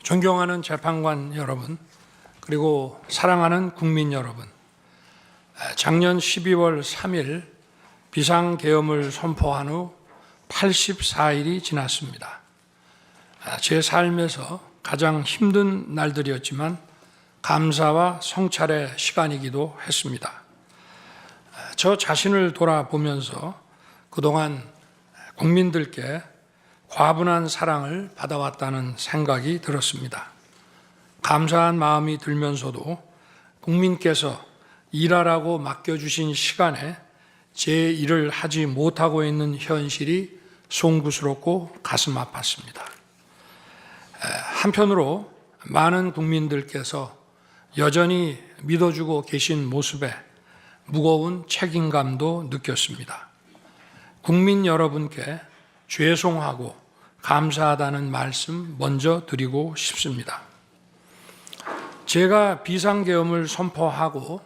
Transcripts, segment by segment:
존경하는 재판관 여러분, 그리고 사랑하는 국민 여러분, 작년 12월 3일 비상계엄을 선포한 후 84일이 지났습니다. 제 삶에서 가장 힘든 날들이었지만 감사와 성찰의 시간이기도 했습니다. 저 자신을 돌아보면서 그동안 국민들께 과분한 사랑을 받아왔다는 생각이 들었습니다. 감사한 마음이 들면서도 국민께서 일하라고 맡겨주신 시간에 제 일을 하지 못하고 있는 현실이 송구스럽고 가슴 아팠습니다. 한편으로 많은 국민들께서 여전히 믿어주고 계신 모습에 무거운 책임감도 느꼈습니다. 국민 여러분께 죄송하고 감사하다는 말씀 먼저 드리고 싶습니다. 제가 비상계엄을 선포하고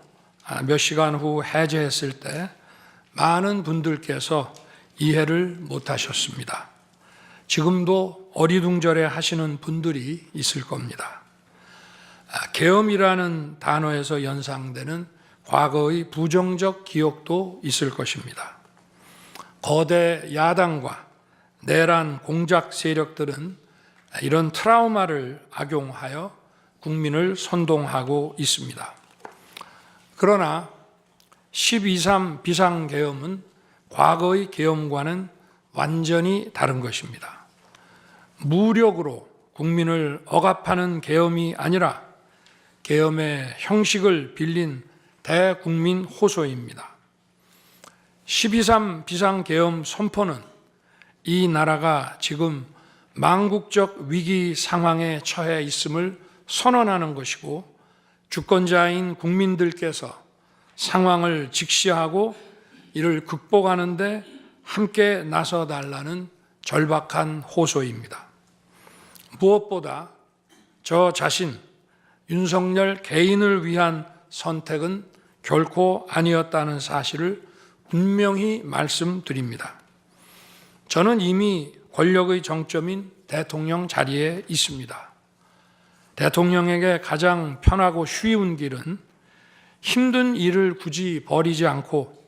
몇 시간 후 해제했을 때 많은 분들께서 이해를 못하셨습니다. 지금도 어리둥절해 하시는 분들이 있을 겁니다. 계엄이라는 단어에서 연상되는 과거의 부정적 기억도 있을 것입니다. 거대 야당과 내란 공작 세력들은 이런 트라우마를 악용하여 국민을 선동하고 있습니다. 그러나 12.3 비상계엄은 과거의 계엄과는 완전히 다른 것입니다. 무력으로 국민을 억압하는 계엄이 아니라 계엄의 형식을 빌린 대국민 호소입니다. 12.3 비상계엄 선포는 이 나라가 지금 망국적 위기 상황에 처해 있음을 선언하는 것이고, 주권자인 국민들께서 상황을 직시하고 이를 극복하는 데 함께 나서달라는 절박한 호소입니다. 무엇보다 저 자신 윤석열 개인을 위한 선택은 결코 아니었다는 사실을 분명히 말씀드립니다. 저는 이미 권력의 정점인 대통령 자리에 있습니다. 대통령에게 가장 편하고 쉬운 길은 힘든 일을 굳이 벌이지 않고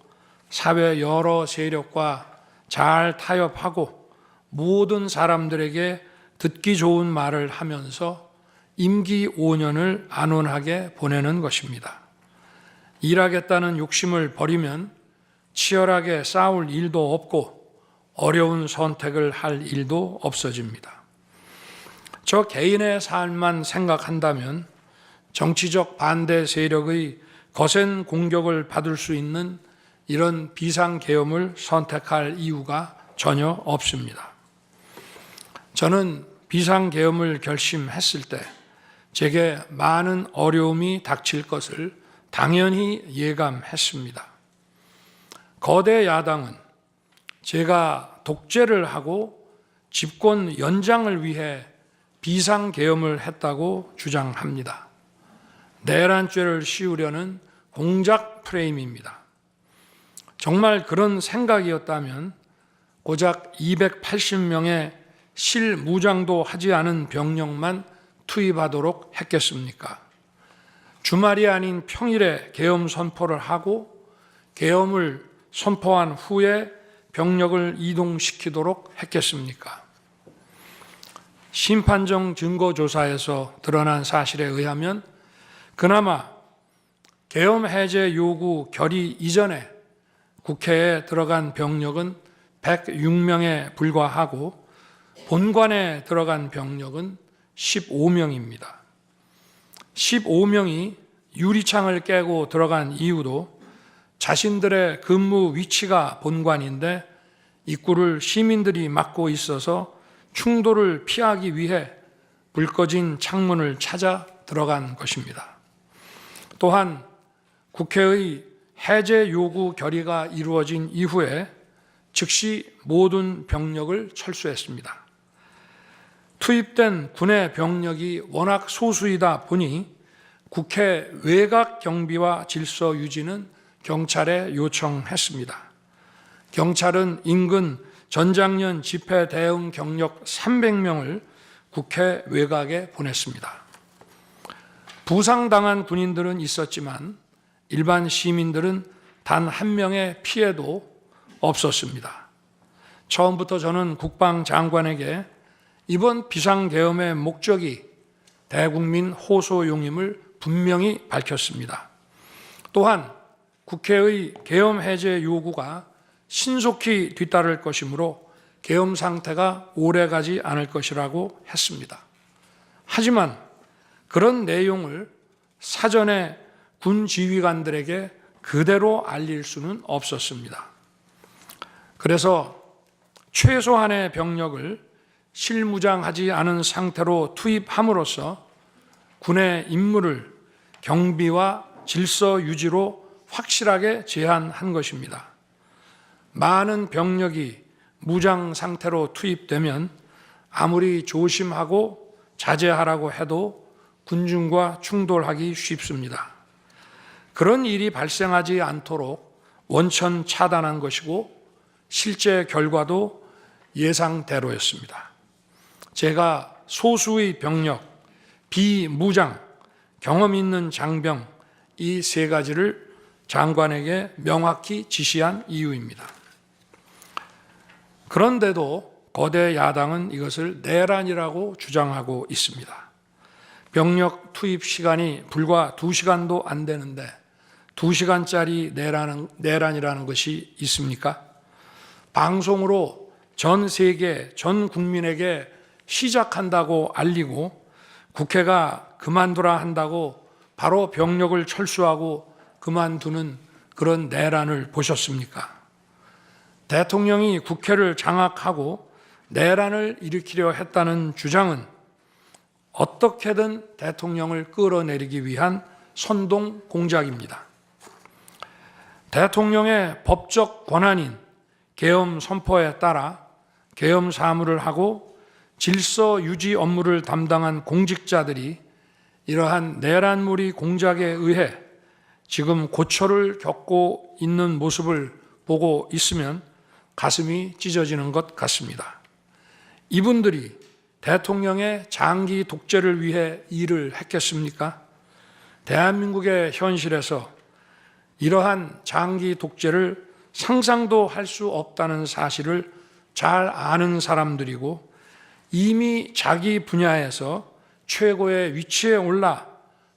사회 여러 세력과 잘 타협하고 모든 사람들에게 듣기 좋은 말을 하면서 임기 5년을 안온하게 보내는 것입니다. 일하겠다는 욕심을 버리면 치열하게 싸울 일도 없고 어려운 선택을 할 일도 없어집니다. 저 개인의 삶만 생각한다면 정치적 반대 세력의 거센 공격을 받을 수 있는 이런 비상계엄을 선택할 이유가 전혀 없습니다. 저는 비상계엄을 결심했을 때 제게 많은 어려움이 닥칠 것을 당연히 예감했습니다. 거대 야당은 제가 독재를 하고 집권 연장을 위해 비상계엄을 했다고 주장합니다. 내란죄를 씌우려는 공작 프레임입니다. 정말 그런 생각이었다면 고작 280명의 실무장도 하지 않은 병력만 투입하도록 했겠습니까? 주말이 아닌 평일에 계엄 선포를 하고 계엄을 선포한 후에 병력을 이동시키도록 했겠습니까? 심판정 증거조사에서 드러난 사실에 의하면 그나마 계엄 해제 요구 결의 이전에 국회에 들어간 병력은 106명에 불과하고 본관에 들어간 병력은 15명입니다. 15명이 유리창을 깨고 들어간 이유도 자신들의 근무 위치가 본관인데 입구를 시민들이 막고 있어서 충돌을 피하기 위해 불 꺼진 창문을 찾아 들어간 것입니다. 또한 국회의 해제 요구 결의가 이루어진 이후에 즉시 모든 병력을 철수했습니다. 투입된 군의 병력이 워낙 소수이다 보니 국회 외곽 경비와 질서 유지는 경찰에 요청했습니다. 경찰은 인근 전장년 집회 대응 경력 300명을 국회 외곽에 보냈습니다. 부상당한 군인들은 있었지만 일반 시민들은 단 한 명의 피해도 없었습니다. 처음부터 저는 국방장관에게 이번 비상계엄의 목적이 대국민 호소용임을 분명히 밝혔습니다. 또한 국회의 계엄 해제 요구가 신속히 뒤따를 것이므로 계엄 상태가 오래가지 않을 것이라고 했습니다. 하지만 그런 내용을 사전에 군 지휘관들에게 그대로 알릴 수는 없었습니다. 그래서 최소한의 병력을 실무장하지 않은 상태로 투입함으로써 군의 임무를 경비와 질서 유지로 확실하게 제한한 것입니다. 많은 병력이 무장 상태로 투입되면 아무리 조심하고 자제하라고 해도 군중과 충돌하기 쉽습니다. 그런 일이 발생하지 않도록 원천 차단한 것이고 실제 결과도 예상대로였습니다. 제가 소수의 병력, 비무장, 경험 있는 장병 이 세 가지를 장관에게 명확히 지시한 이유입니다. 그런데도 거대 야당은 이것을 내란이라고 주장하고 있습니다. 병력 투입 시간이 불과 2시간도 안 되는데 2시간짜리 내란이라는 것이 있습니까? 방송으로 전 세계, 전 국민에게 시작한다고 알리고 국회가 그만두라 한다고 바로 병력을 철수하고 그만두는 그런 내란을 보셨습니까? 대통령이 국회를 장악하고 내란을 일으키려 했다는 주장은 어떻게든 대통령을 끌어내리기 위한 선동 공작입니다. 대통령의 법적 권한인 계엄 선포에 따라 계엄 사무를 하고 질서 유지 업무를 담당한 공직자들이 이러한 내란몰이 공작에 의해 지금 고초를 겪고 있는 모습을 보고 있으면 가슴이 찢어지는 것 같습니다. 이분들이 대통령의 장기 독재를 위해 일을 했겠습니까? 대한민국의 현실에서 이러한 장기 독재를 상상도 할 수 없다는 사실을 잘 아는 사람들이고 이미 자기 분야에서 최고의 위치에 올라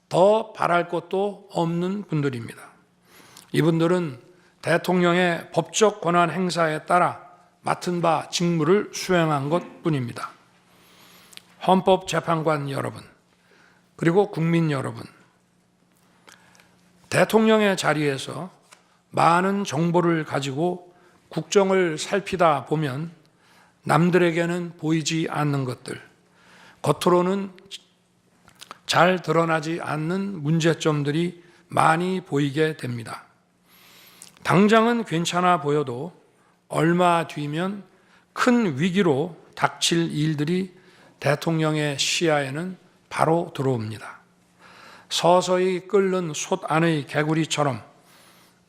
더 바랄 것도 없는 분들입니다. 이분들은 대통령의 법적 권한 행사에 따라 맡은 바 직무를 수행한 것뿐입니다. 헌법재판관 여러분, 그리고 국민 여러분, 대통령의 자리에서 많은 정보를 가지고 국정을 살피다 보면 남들에게는 보이지 않는 것들, 겉으로는 잘 드러나지 않는 문제점들이 많이 보이게 됩니다. 당장은 괜찮아 보여도 얼마 뒤면 큰 위기로 닥칠 일들이 대통령의 시야에는 바로 들어옵니다. 서서히 끓는 솥 안의 개구리처럼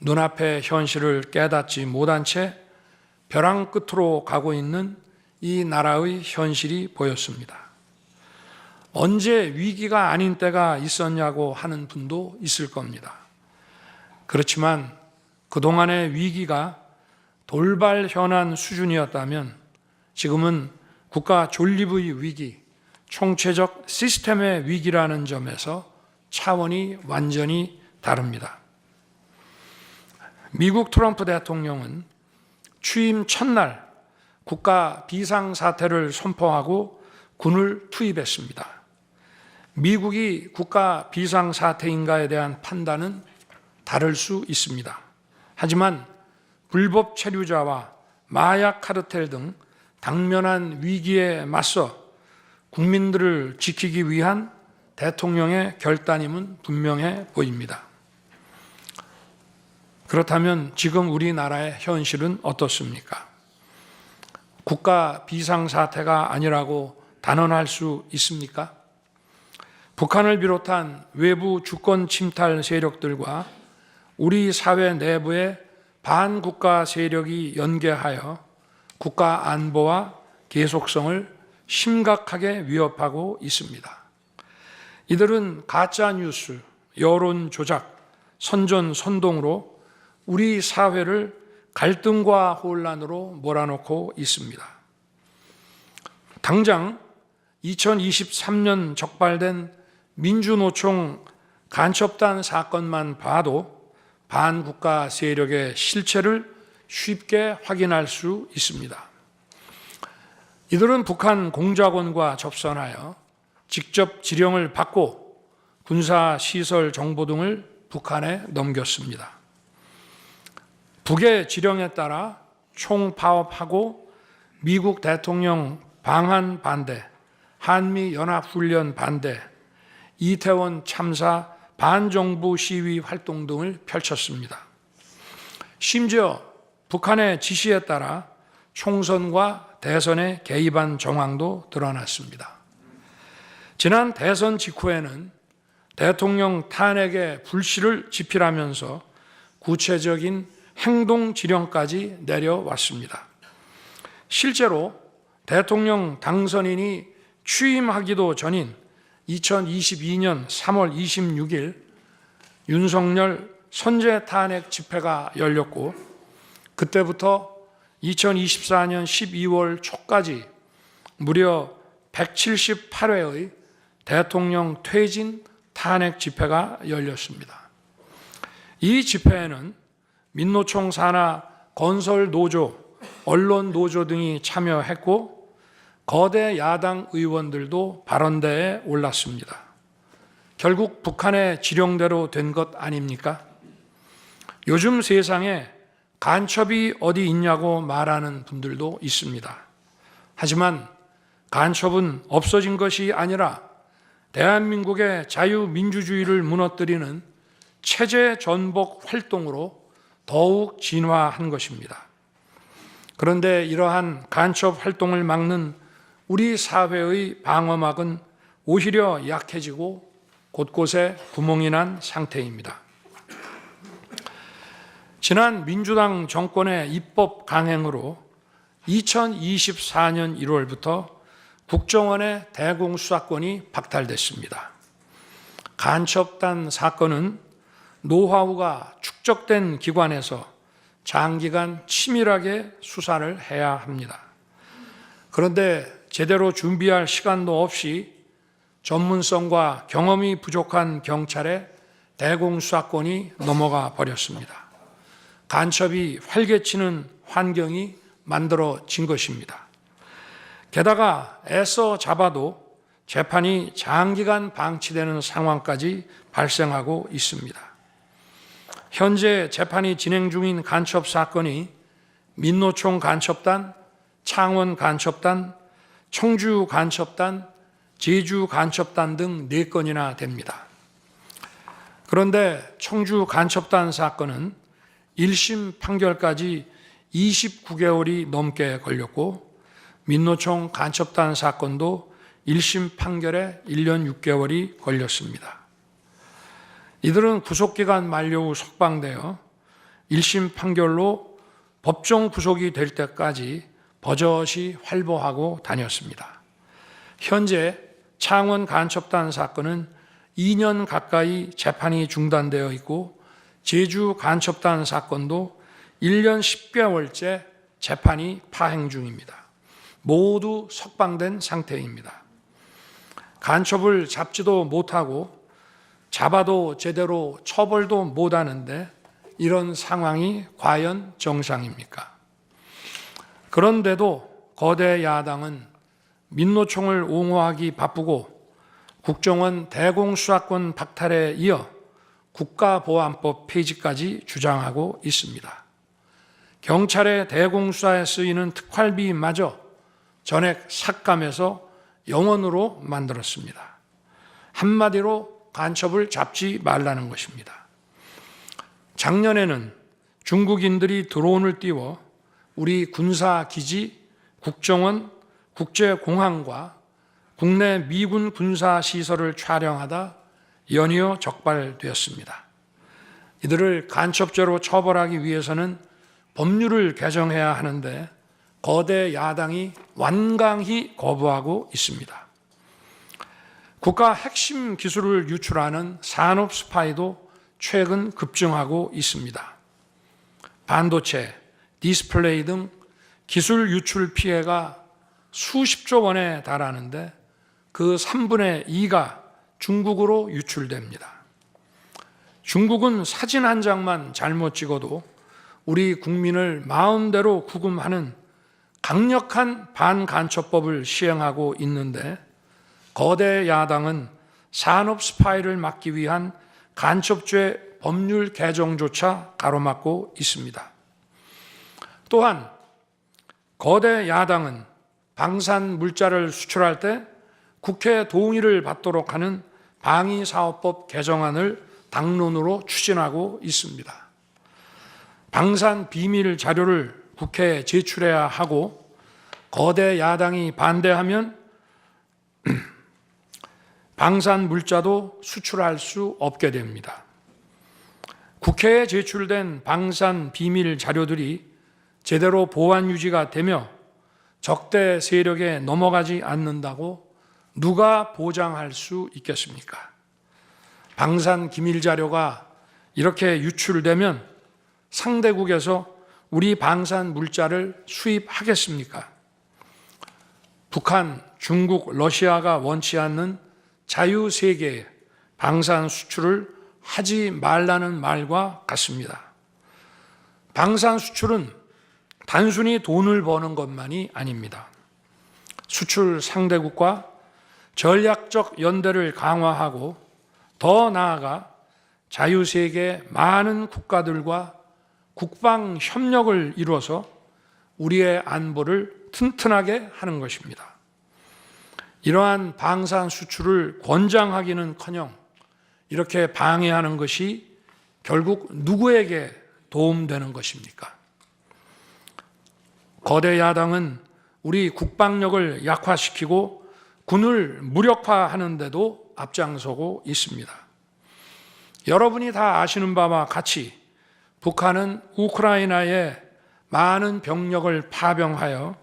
눈앞의 현실을 깨닫지 못한 채 벼랑 끝으로 가고 있는 이 나라의 현실이 보였습니다. 언제 위기가 아닌 때가 있었냐고 하는 분도 있을 겁니다. 그렇지만 그동안의 위기가 돌발 현안 수준이었다면 지금은 국가 존립의 위기, 총체적 시스템의 위기라는 점에서 차원이 완전히 다릅니다. 미국 트럼프 대통령은 취임 첫날 국가 비상사태를 선포하고 군을 투입했습니다. 미국이 국가 비상사태인가에 대한 판단은 다를 수 있습니다. 하지만 불법 체류자와 마약 카르텔 등 당면한 위기에 맞서 국민들을 지키기 위한 대통령의 결단임은 분명해 보입니다. 그렇다면 지금 우리나라의 현실은 어떻습니까? 국가 비상사태가 아니라고 단언할 수 있습니까? 북한을 비롯한 외부 주권 침탈 세력들과 우리 사회 내부의 반국가 세력이 연계하여 국가 안보와 계속성을 심각하게 위협하고 있습니다. 이들은 가짜 뉴스, 여론 조작, 선전 선동으로 우리 사회를 갈등과 혼란으로 몰아넣고 있습니다. 당장 2023년 적발된 민주노총 간첩단 사건만 봐도 반국가 세력의 실체를 쉽게 확인할 수 있습니다. 이들은 북한 공작원과 접선하여 직접 지령을 받고 군사시설 정보 등을 북한에 넘겼습니다. 북의 지령에 따라 총파업하고 미국 대통령 방한 반대, 한미연합훈련 반대, 이태원 참사 반정부 시위 활동 등을 펼쳤습니다. 심지어 북한의 지시에 따라 총선과 대선에 개입한 정황도 드러났습니다. 지난 대선 직후에는 대통령 탄핵의 불씨를 지필하면서 구체적인 행동 지령까지 내려왔습니다. 실제로 대통령 당선인이 취임하기도 전인 2022년 3월 26일 윤석열 선제 탄핵 집회가 열렸고, 그때부터 2024년 12월 초까지 무려 178회의 대통령 퇴진 탄핵 집회가 열렸습니다. 이 집회에는 민노총 산하 건설 노조, 언론 노조 등이 참여했고 거대 야당 의원들도 발언대에 올랐습니다. 결국 북한의 지령대로 된 것 아닙니까? 요즘 세상에 간첩이 어디 있냐고 말하는 분들도 있습니다. 하지만 간첩은 없어진 것이 아니라 대한민국의 자유민주주의를 무너뜨리는 체제 전복 활동으로 더욱 진화한 것입니다. 그런데 이러한 간첩 활동을 막는 우리 사회의 방어막은 오히려 약해지고 곳곳에 구멍이 난 상태입니다. 지난 민주당 정권의 입법 강행으로 2024년 1월부터 국정원의 대공수사권이 박탈됐습니다. 간첩단 사건은 노하우가 축적된 기관에서 장기간 치밀하게 수사를 해야 합니다. 그런데 제대로 준비할 시간도 없이 전문성과 경험이 부족한 경찰에 대공수사권이 넘어가 버렸습니다. 간첩이 활개치는 환경이 만들어진 것입니다. 게다가 애써 잡아도 재판이 장기간 방치되는 상황까지 발생하고 있습니다. 현재 재판이 진행 중인 간첩 사건이 민노총 간첩단, 창원 간첩단, 청주 간첩단, 제주 간첩단 등 4건이나 됩니다. 그런데 청주 간첩단 사건은 1심 판결까지 29개월이 넘게 걸렸고, 민노총 간첩단 사건도 1심 판결에 1년 6개월이 걸렸습니다. 이들은 구속기간 만료 후 석방되어 1심 판결로 법정 구속이 될 때까지 버젓이 활보하고 다녔습니다. 현재 창원 간첩단 사건은 2년 가까이 재판이 중단되어 있고, 제주 간첩단 사건도 1년 10개월째 재판이 파행 중입니다. 모두 석방된 상태입니다. 간첩을 잡지도 못하고 잡아도 제대로 처벌도 못하는데 이런 상황이 과연 정상입니까? 그런데도 거대 야당은 민노총을 옹호하기 바쁘고 국정원 대공수사권 박탈에 이어 국가보안법 폐지까지 주장하고 있습니다. 경찰의 대공수사에 쓰이는 특활비마저 전액 삭감해서 영원으로 만들었습니다. 한마디로 간첩을 잡지 말라는 것입니다. 작년에는 중국인들이 드론을 띄워 우리 군사기지, 국정원, 국제공항과 국내 미군 군사시설을 촬영하다 연이어 적발되었습니다. 이들을 간첩죄로 처벌하기 위해서는 법률을 개정해야 하는데 거대 야당이 완강히 거부하고 있습니다. 국가 핵심 기술을 유출하는 산업 스파이도 최근 급증하고 있습니다. 반도체, 디스플레이 등 기술 유출 피해가 수십조 원에 달하는데 그 3분의 2가 중국으로 유출됩니다. 중국은 사진 한 장만 잘못 찍어도 우리 국민을 마음대로 구금하는 강력한 반간첩법을 시행하고 있는데 거대 야당은 산업 스파이를 막기 위한 간첩죄 법률 개정조차 가로막고 있습니다. 또한 거대 야당은 방산 물자를 수출할 때 국회 동의를 받도록 하는 방위사업법 개정안을 당론으로 추진하고 있습니다. 방산 비밀 자료를 국회에 제출해야 하고 거대 야당이 반대하면 방산 물자도 수출할 수 없게 됩니다. 국회에 제출된 방산 비밀 자료들이 제대로 보안 유지가 되며 적대 세력에 넘어가지 않는다고 누가 보장할 수 있겠습니까? 방산 기밀 자료가 이렇게 유출되면 상대국에서 우리 방산 물자를 수입하겠습니까? 북한, 중국, 러시아가 원치 않는 자유세계에 방산 수출을 하지 말라는 말과 같습니다. 방산 수출은 단순히 돈을 버는 것만이 아닙니다. 수출 상대국과 전략적 연대를 강화하고 더 나아가 자유세계 많은 국가들과 국방 협력을 이루어서 우리의 안보를 튼튼하게 하는 것입니다. 이러한 방산 수출을 권장하기는커녕 이렇게 방해하는 것이 결국 누구에게 도움되는 것입니까? 거대 야당은 우리 국방력을 약화시키고 군을 무력화하는 데도 앞장서고 있습니다. 여러분이 다 아시는 바와 같이 북한은 우크라이나에 많은 병력을 파병하여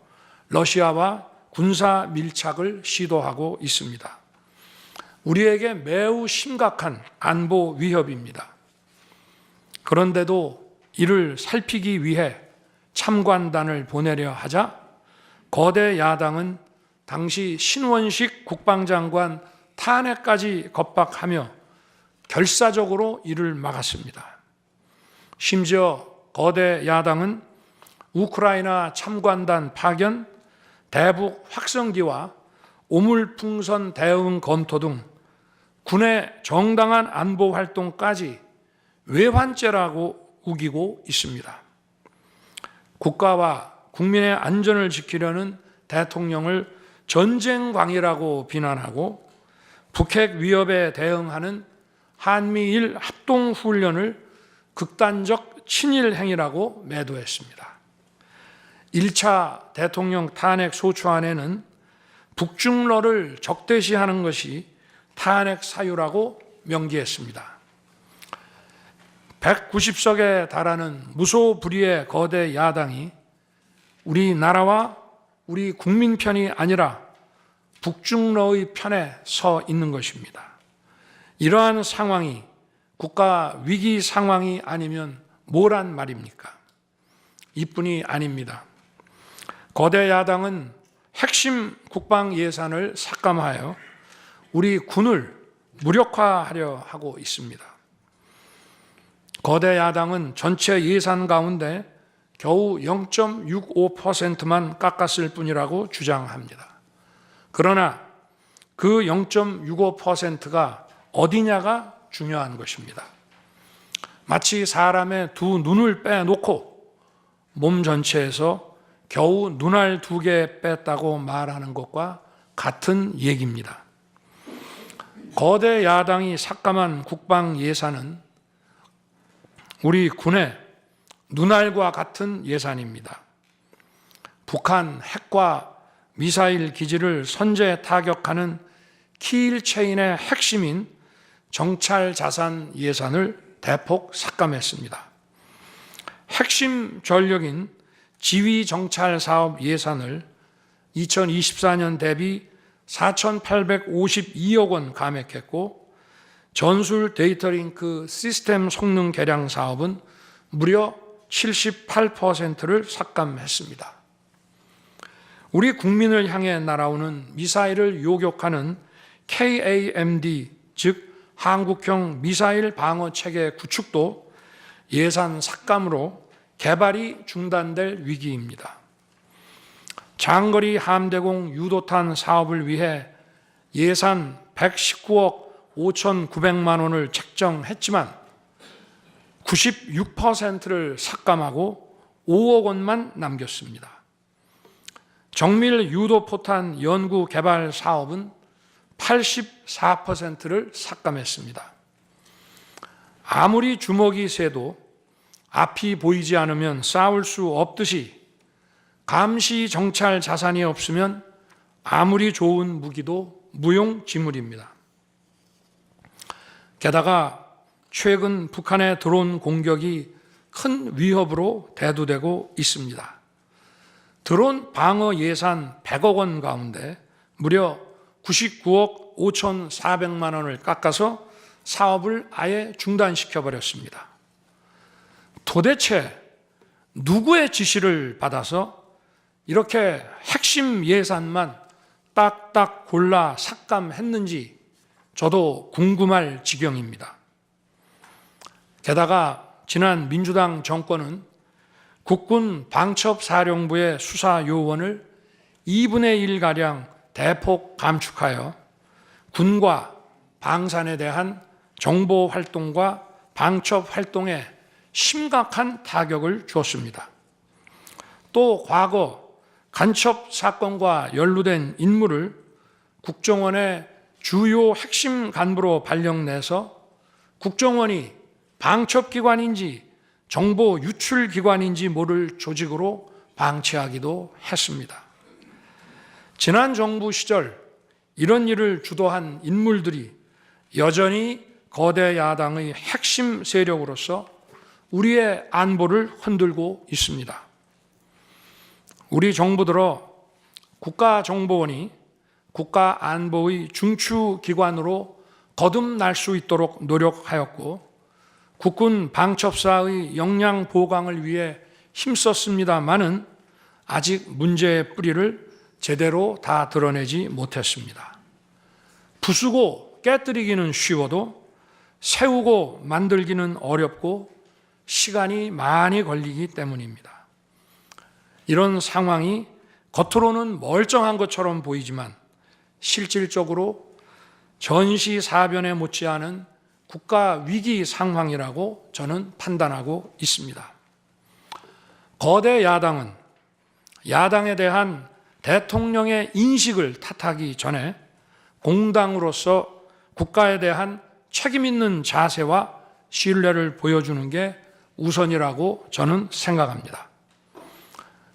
러시아와 군사 밀착을 시도하고 있습니다. 우리에게 매우 심각한 안보 위협입니다. 그런데도 이를 살피기 위해 참관단을 보내려 하자 거대 야당은 당시 신원식 국방장관 탄핵까지 겁박하며 결사적으로 이를 막았습니다. 심지어 거대 야당은 우크라이나 참관단 파견, 대북 확성기와 오물풍선 대응 검토 등 군의 정당한 안보 활동까지 외환죄라고 우기고 있습니다. 국가와 국민의 안전을 지키려는 대통령을 전쟁광이라고 비난하고 북핵 위협에 대응하는 한미일 합동훈련을 극단적 친일 행위라고 매도했습니다. 1차 대통령 탄핵 소추안에는 북중러를 적대시하는 것이 탄핵 사유라고 명기했습니다. 190석에 달하는 무소불위의 거대 야당이 우리나라와 우리 국민 편이 아니라 북중러의 편에 서 있는 것입니다. 이러한 상황이 국가 위기 상황이 아니면 뭐란 말입니까? 이뿐이 아닙니다. 거대 야당은 핵심 국방 예산을 삭감하여 우리 군을 무력화하려 하고 있습니다. 거대 야당은 전체 예산 가운데 겨우 0.65%만 깎았을 뿐이라고 주장합니다. 그러나 그 0.65%가 어디냐가 중요한 것입니다. 마치 사람의 두 눈을 빼놓고 몸 전체에서 겨우 눈알 2개 뺐다고 말하는 것과 같은 얘기입니다. 거대 야당이 삭감한 국방 예산은 우리 군의 눈알과 같은 예산입니다. 북한 핵과 미사일 기지를 선제 타격하는 키일체인의 핵심인 정찰 자산 예산을 대폭 삭감했습니다. 핵심 전력인 지휘정찰 사업 예산을 2024년 대비 4,852억 원 감액했고, 전술 데이터링크 시스템 성능 개량 사업은 무려 78%를 삭감했습니다. 우리 국민을 향해 날아오는 미사일을 요격하는 KAMD, 즉 한국형 미사일 방어 체계 구축도 예산 삭감으로 개발이 중단될 위기입니다. 장거리 함대공 유도탄 사업을 위해 예산 119억 5,900만 원을 책정했지만 96%를 삭감하고 5억 원만 남겼습니다. 정밀 유도포탄 연구 개발 사업은 84%를 삭감했습니다. 아무리 주먹이 세도 앞이 보이지 않으면 싸울 수 없듯이 감시 정찰 자산이 없으면 아무리 좋은 무기도 무용지물입니다. 게다가 최근 북한의 드론 공격이 큰 위협으로 대두되고 있습니다. 드론 방어 예산 100억 원 가운데 무려 99억 5,400만 원을 깎아서 사업을 아예 중단시켜버렸습니다. 도대체 누구의 지시를 받아서 이렇게 핵심 예산만 딱딱 골라 삭감했는지 저도 궁금할 지경입니다. 게다가 지난 민주당 정권은 국군 방첩사령부의 수사 요원을 2분의 1가량 대폭 감축하여 군과 방산에 대한 정보 활동과 방첩 활동에 심각한 타격을 주었습니다. 또 과거 간첩 사건과 연루된 인물을 국정원의 주요 핵심 간부로 발령내서 국정원이 방첩기관인지 정보 유출기관인지 모를 조직으로 방치하기도 했습니다. 지난 정부 시절 이런 일을 주도한 인물들이 여전히 거대 야당의 핵심 세력으로서 우리의 안보를 흔들고 있습니다. 우리 정부 들어 국가정보원이 국가안보의 중추기관으로 거듭날 수 있도록 노력하였고 국군 방첩사의 역량 보강을 위해 힘썼습니다마는 아직 문제의 뿌리를 제대로 다 드러내지 못했습니다. 부수고 깨뜨리기는 쉬워도 세우고 만들기는 어렵고 시간이 많이 걸리기 때문입니다. 이런 상황이 겉으로는 멀쩡한 것처럼 보이지만 실질적으로 전시사변에 못지않은 국가 위기 상황이라고 저는 판단하고 있습니다. 거대 야당은 야당에 대한 대통령의 인식을 탓하기 전에 공당으로서 국가에 대한 책임 있는 자세와 신뢰를 보여주는 게 우선이라고 저는 생각합니다.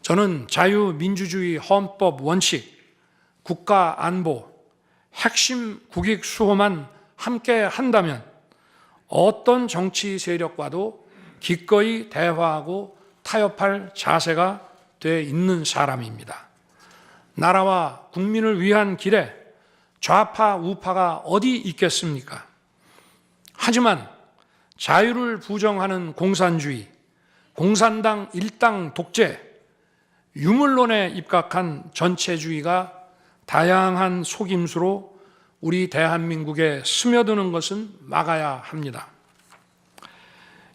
저는 자유민주주의 헌법 원칙, 국가 안보, 핵심 국익 수호만 함께 한다면 어떤 정치 세력과도 기꺼이 대화하고 타협할 자세가 돼 있는 사람입니다. 나라와 국민을 위한 길에 좌파 우파가 어디 있겠습니까? 하지만 자유를 부정하는 공산주의, 공산당 일당 독재, 유물론에 입각한 전체주의가 다양한 속임수로 우리 대한민국에 스며드는 것은 막아야 합니다.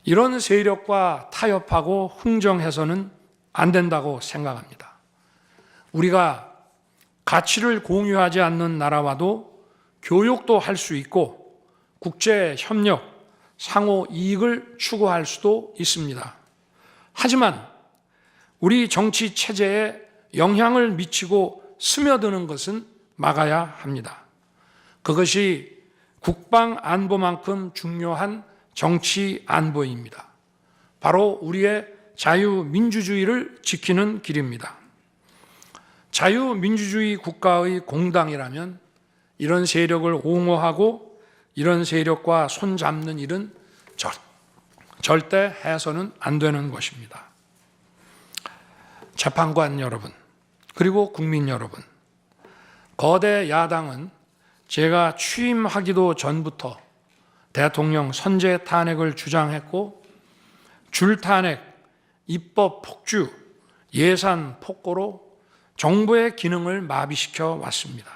이런 세력과 타협하고 흥정해서는 안 된다고 생각합니다. 우리가 가치를 공유하지 않는 나라와도 교역도 할 수 있고 국제 협력, 상호 이익을 추구할 수도 있습니다. 하지만 우리 정치 체제에 영향을 미치고 스며드는 것은 막아야 합니다. 그것이 국방 안보만큼 중요한 정치 안보입니다. 바로 우리의 자유민주주의를 지키는 길입니다. 자유민주주의 국가의 공당이라면 이런 세력을 옹호하고 이런 세력과 손잡는 일은 절대 해서는 안 되는 것입니다. 재판관 여러분, 그리고 국민 여러분, 거대 야당은 제가 취임하기도 전부터 대통령 선제 탄핵을 주장했고 줄탄핵, 입법 폭주, 예산 폭거로 정부의 기능을 마비시켜 왔습니다.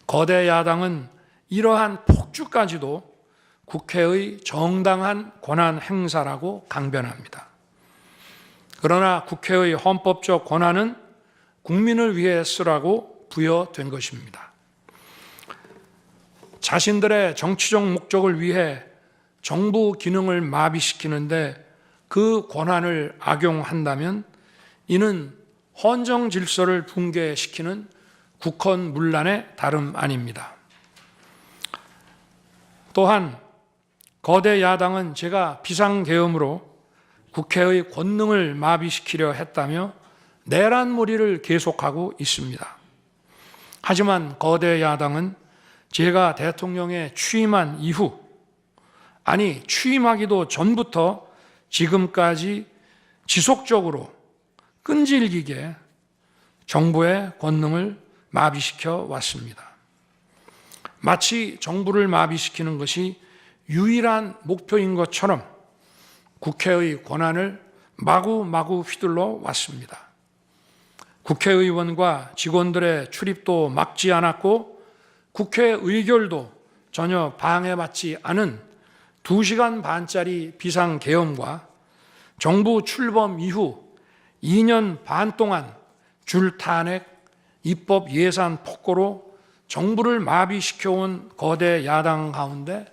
거대 야당은 이러한 폭주까지도 국회의 정당한 권한 행사라고 강변합니다. 그러나 국회의 헌법적 권한은 국민을 위해 쓰라고 부여된 것입니다. 자신들의 정치적 목적을 위해 정부 기능을 마비시키는데 그 권한을 악용한다면 이는 헌정 질서를 붕괴시키는 국헌문란의 다름 아닙니다. 또한 거대 야당은 제가 비상계엄으로 국회의 권능을 마비시키려 했다며 내란몰이를 계속하고 있습니다. 하지만 거대 야당은 제가 대통령에 취임한 이후, 아니 취임하기도 전부터 지금까지 지속적으로 끈질기게 정부의 권능을 마비시켜 왔습니다. 마치 정부를 마비시키는 것이 유일한 목표인 것처럼 국회의 권한을 마구마구 휘둘러 왔습니다. 국회의원과 직원들의 출입도 막지 않았고 국회 의결도 전혀 방해받지 않은 2시간 반짜리 비상계엄과 정부 출범 이후 2년 반 동안 줄탄핵, 입법 예산 폭거로 정부를 마비시켜온 거대 야당 가운데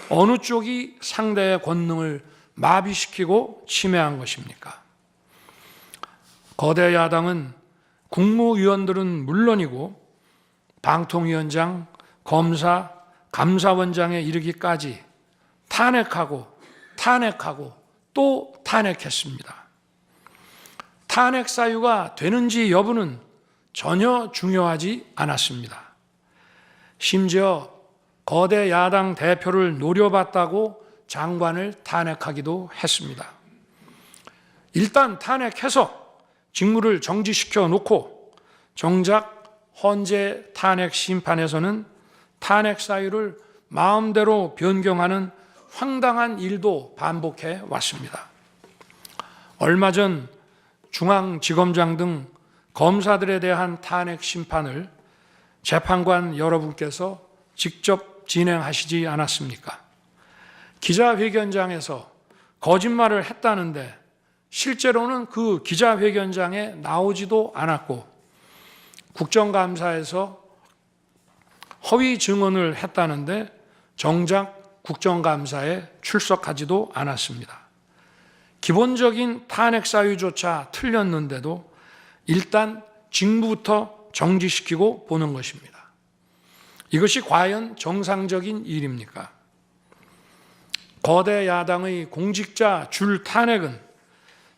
어느 쪽이 상대의 권능을 마비시키고 침해한 것입니까? 거대 야당은 국무위원들은 물론이고 방통위원장, 검사, 감사원장에 이르기까지 탄핵하고 또 탄핵했습니다. 탄핵 사유가 되는지 여부는 전혀 중요하지 않았습니다. 심지어 거대 야당 대표를 노려봤다고 장관을 탄핵하기도 했습니다. 일단 탄핵해서 직무를 정지시켜 놓고 정작 헌재 탄핵 심판에서는 탄핵 사유를 마음대로 변경하는 황당한 일도 반복해 왔습니다. 얼마 전 중앙지검장 등 검사들에 대한 탄핵 심판을 재판관 여러분께서 직접 진행하시지 않았습니까? 기자회견장에서 거짓말을 했다는데 실제로는 그 기자회견장에 나오지도 않았고 국정감사에서 허위 증언을 했다는데 정작 국정감사에 출석하지도 않았습니다. 기본적인 탄핵 사유조차 틀렸는데도 일단 직무부터 정지시키고 보는 것입니다. 이것이 과연 정상적인 일입니까? 거대 야당의 공직자 줄 탄핵은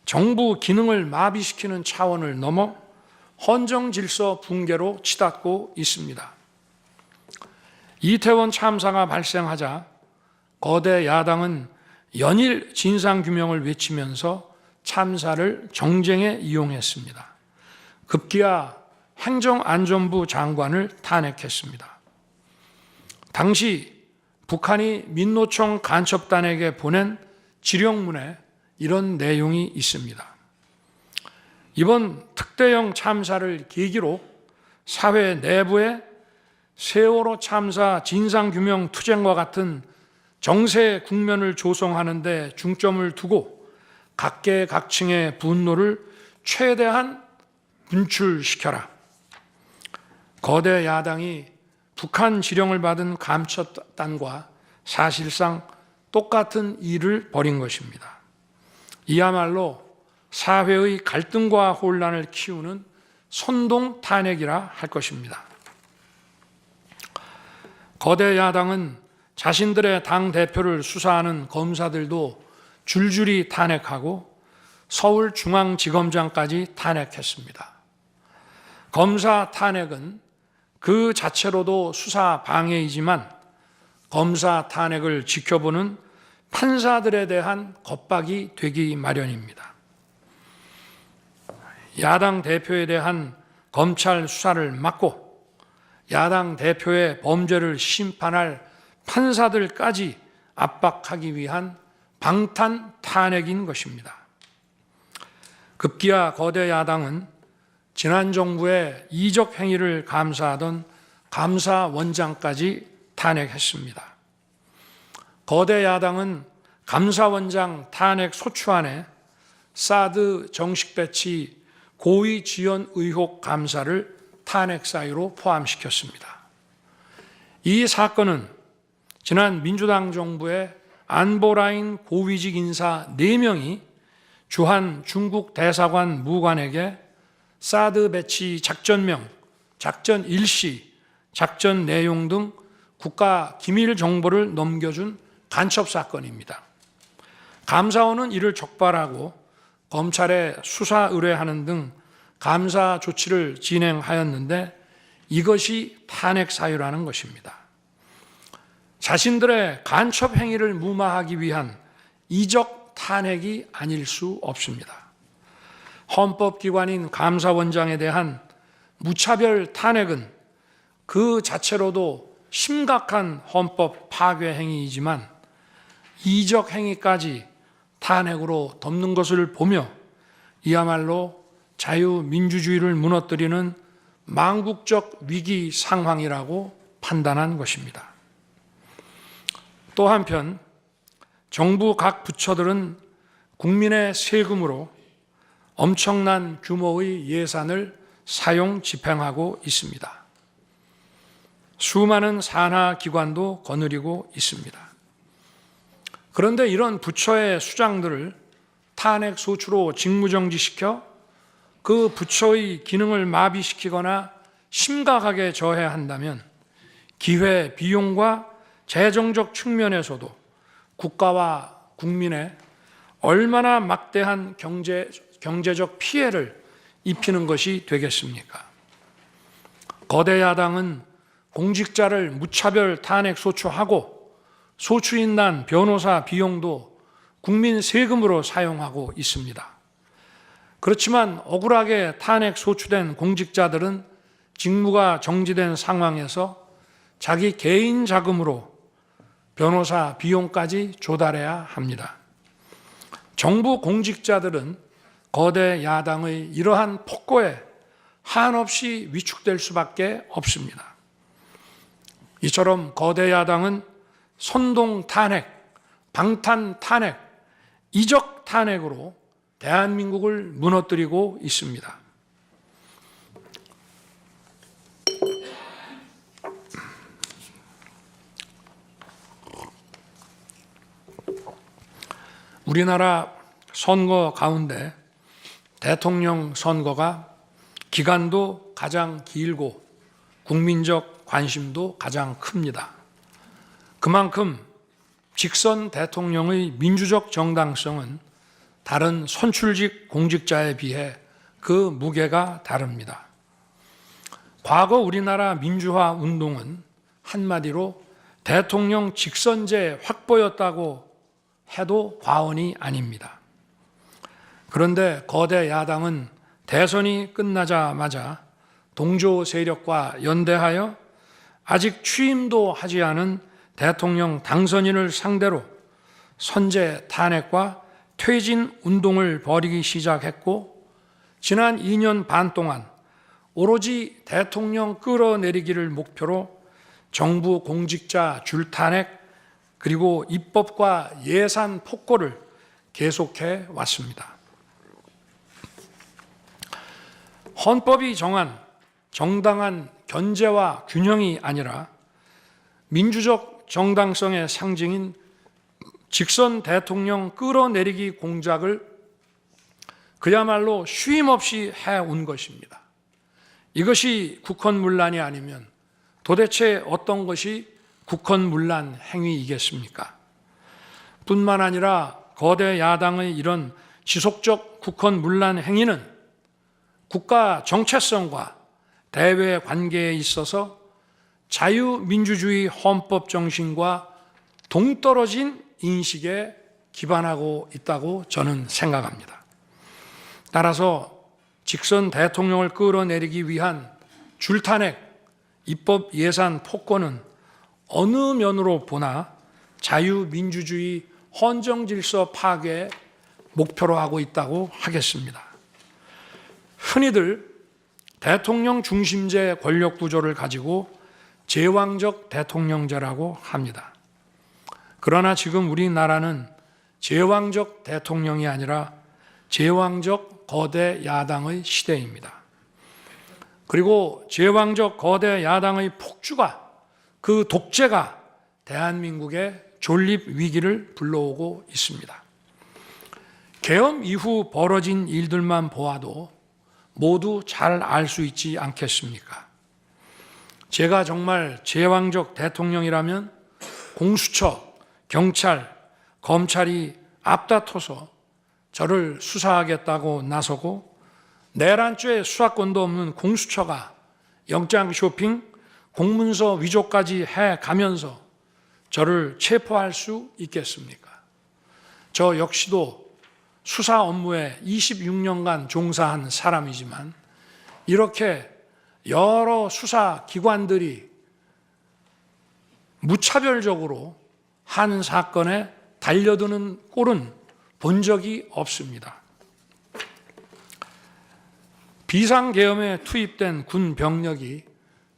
정부 기능을 마비시키는 차원을 넘어 헌정 질서 붕괴로 치닫고 있습니다. 이태원 참사가 발생하자 거대 야당은 연일 진상규명을 외치면서 참사를 정쟁에 이용했습니다. 급기야 행정안전부 장관을 탄핵했습니다. 당시 북한이 민노총 간첩단에게 보낸 지령문에 이런 내용이 있습니다. 이번 특대형 참사를 계기로 사회 내부에 세월호 참사 진상규명 투쟁과 같은 정세 국면을 조성하는 데 중점을 두고 각계각층의 분노를 최대한 분출시켜라. 거대 야당이 북한 지령을 받은 감첩단과 사실상 똑같은 일을 벌인 것입니다. 이야말로 사회의 갈등과 혼란을 키우는 선동 탄핵이라 할 것입니다. 거대 야당은 자신들의 당대표를 수사하는 검사들도 줄줄이 탄핵하고 서울중앙지검장까지 탄핵했습니다. 검사 탄핵은 그 자체로도 수사 방해이지만 검사 탄핵을 지켜보는 판사들에 대한 겁박이 되기 마련입니다. 야당 대표에 대한 검찰 수사를 막고 야당 대표의 범죄를 심판할 판사들까지 압박하기 위한 방탄 탄핵인 것입니다. 급기야 거대 야당은 지난 정부의 이적 행위를 감사하던 감사원장까지 탄핵했습니다. 거대 야당은 감사원장 탄핵 소추안에 사드 정식 배치 고의 지연 의혹 감사를 탄핵 사유로 포함시켰습니다. 이 사건은 지난 민주당 정부의 안보라인 고위직 인사 4명이 주한 중국 대사관 무관에게 사드 배치 작전명, 작전 일시, 작전 내용 등 국가 기밀 정보를 넘겨준 간첩 사건입니다. 감사원은 이를 적발하고 검찰에 수사 의뢰하는 등 감사 조치를 진행하였는데 이것이 탄핵 사유라는 것입니다. 자신들의 간첩 행위를 무마하기 위한 이적 탄핵이 아닐 수 없습니다. 헌법기관인 감사원장에 대한 무차별 탄핵은 그 자체로도 심각한 헌법 파괴 행위이지만 이적 행위까지 탄핵으로 덮는 것을 보며 이야말로 자유민주주의를 무너뜨리는 망국적 위기 상황이라고 판단한 것입니다. 또 한편 정부 각 부처들은 국민의 세금으로 엄청난 규모의 예산을 사용 집행하고 있습니다. 수많은 산하 기관도 거느리고 있습니다. 그런데 이런 부처의 수장들을 탄핵 소추로 직무정지시켜 그 부처의 기능을 마비시키거나 심각하게 저해한다면 기회 비용과 재정적 측면에서도 국가와 국민에 얼마나 막대한 경제적 피해를 입히는 것이 되겠습니까? 거대 야당은 공직자를 무차별 탄핵 소추하고 소추인단 변호사 비용도 국민 세금으로 사용하고 있습니다. 그렇지만 억울하게 탄핵 소추된 공직자들은 직무가 정지된 상황에서 자기 개인 자금으로 변호사 비용까지 조달해야 합니다. 정부 공직자들은 거대 야당의 이러한 폭거에 한없이 위축될 수밖에 없습니다. 이처럼 거대 야당은 선동 탄핵, 방탄 탄핵, 이적 탄핵으로 대한민국을 무너뜨리고 있습니다. 우리나라 선거 가운데 대통령 선거가 기간도 가장 길고 국민적 관심도 가장 큽니다. 그만큼 직선 대통령의 민주적 정당성은 다른 선출직 공직자에 비해 그 무게가 다릅니다. 과거 우리나라 민주화 운동은 한마디로 대통령 직선제 확보였다고 해도 과언이 아닙니다. 그런데 거대 야당은 대선이 끝나자마자 동조 세력과 연대하여 아직 취임도 하지 않은 대통령 당선인을 상대로 선제 탄핵과 퇴진 운동을 벌이기 시작했고 지난 2년 반 동안 오로지 대통령 끌어내리기를 목표로 정부 공직자 줄탄핵 그리고 입법과 예산 폭거를 계속해 왔습니다. 헌법이 정한 정당한 견제와 균형이 아니라 민주적 정당성의 상징인 직선 대통령 끌어내리기 공작을 그야말로 쉼없이 해온 것입니다. 이것이 국헌문란이 아니면 도대체 어떤 것이 국헌문란 행위이겠습니까? 뿐만 아니라 거대 야당의 이런 지속적 국헌문란 행위는 국가 정체성과 대외 관계에 있어서 자유민주주의 헌법 정신과 동떨어진 인식에 기반하고 있다고 저는 생각합니다. 따라서 직선 대통령을 끌어내리기 위한 줄탄핵, 입법 예산 폭거는 어느 면으로 보나 자유민주주의 헌정질서 파괴 목표로 하고 있다고 하겠습니다. 흔히들 대통령 중심제 권력 구조를 가지고 제왕적 대통령제라고 합니다. 그러나 지금 우리나라는 제왕적 대통령이 아니라 제왕적 거대 야당의 시대입니다. 그리고 제왕적 거대 야당의 폭주가, 그 독재가 대한민국의 존립 위기를 불러오고 있습니다. 계엄 이후 벌어진 일들만 보아도 모두 잘 알 수 있지 않겠습니까? 제가 정말 제왕적 대통령이라면 공수처, 경찰, 검찰이 앞다퉈서 저를 수사하겠다고 나서고 내란죄 수사권도 없는 공수처가 영장 쇼핑, 공문서 위조까지 해가면서 저를 체포할 수 있겠습니까? 저 역시도 수사 업무에 26년간 종사한 사람이지만 이렇게 여러 수사기관들이 무차별적으로 한 사건에 달려드는 꼴은 본 적이 없습니다. 비상계엄에 투입된 군 병력이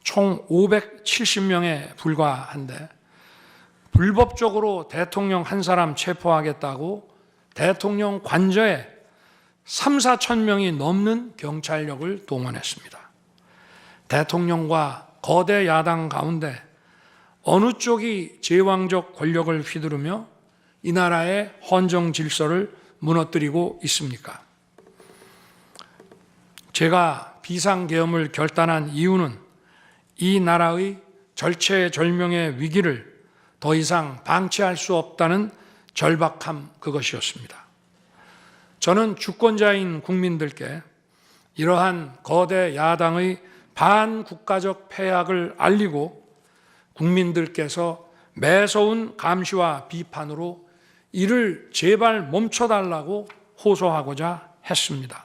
총 570명에 불과한데 불법적으로 대통령 한 사람 체포하겠다고 대통령 관저에 3, 4천 명이 넘는 경찰력을 동원했습니다. 대통령과 거대 야당 가운데 어느 쪽이 제왕적 권력을 휘두르며 이 나라의 헌정 질서를 무너뜨리고 있습니까? 제가 비상계엄을 결단한 이유는 이 나라의 절체절명의 위기를 더 이상 방치할 수 없다는 절박함 그것이었습니다. 저는 주권자인 국민들께 이러한 거대 야당의 반국가적 패악을 알리고 국민들께서 매서운 감시와 비판으로 이를 제발 멈춰달라고 호소하고자 했습니다.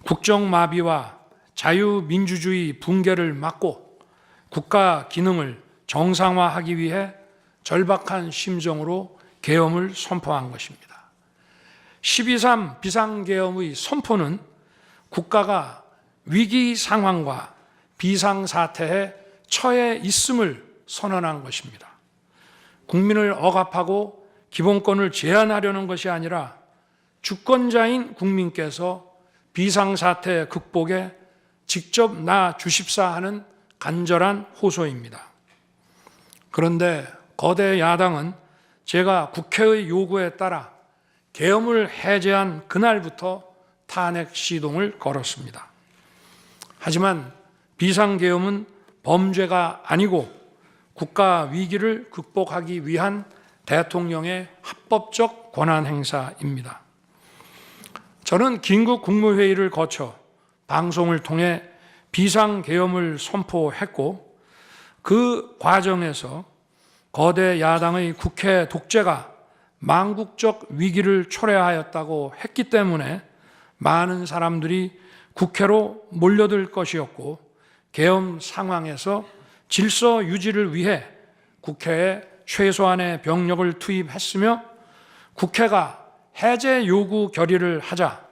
국정마비와 자유민주주의 붕괴를 막고 국가 기능을 정상화하기 위해 절박한 심정으로 계엄을 선포한 것입니다. 12.3 비상계엄의 선포는 국가가 위기 상황과 비상사태에 처해 있음을 선언한 것입니다. 국민을 억압하고 기본권을 제한하려는 것이 아니라 주권자인 국민께서 비상사태 극복에 직접 나 주십사 하는 간절한 호소입니다. 그런데 거대 야당은 제가 국회의 요구에 따라 계엄을 해제한 그날부터 탄핵 시동을 걸었습니다. 하지만 비상계엄은 범죄가 아니고 국가 위기를 극복하기 위한 대통령의 합법적 권한 행사입니다. 저는 긴급 국무회의를 거쳐 방송을 통해 비상계엄을 선포했고 그 과정에서 거대 야당의 국회 독재가 망국적 위기를 초래하였다고 했기 때문에 많은 사람들이 국회로 몰려들 것이었고 계엄 상황에서 질서 유지를 위해 국회에 최소한의 병력을 투입했으며 국회가 해제 요구 결의를 하자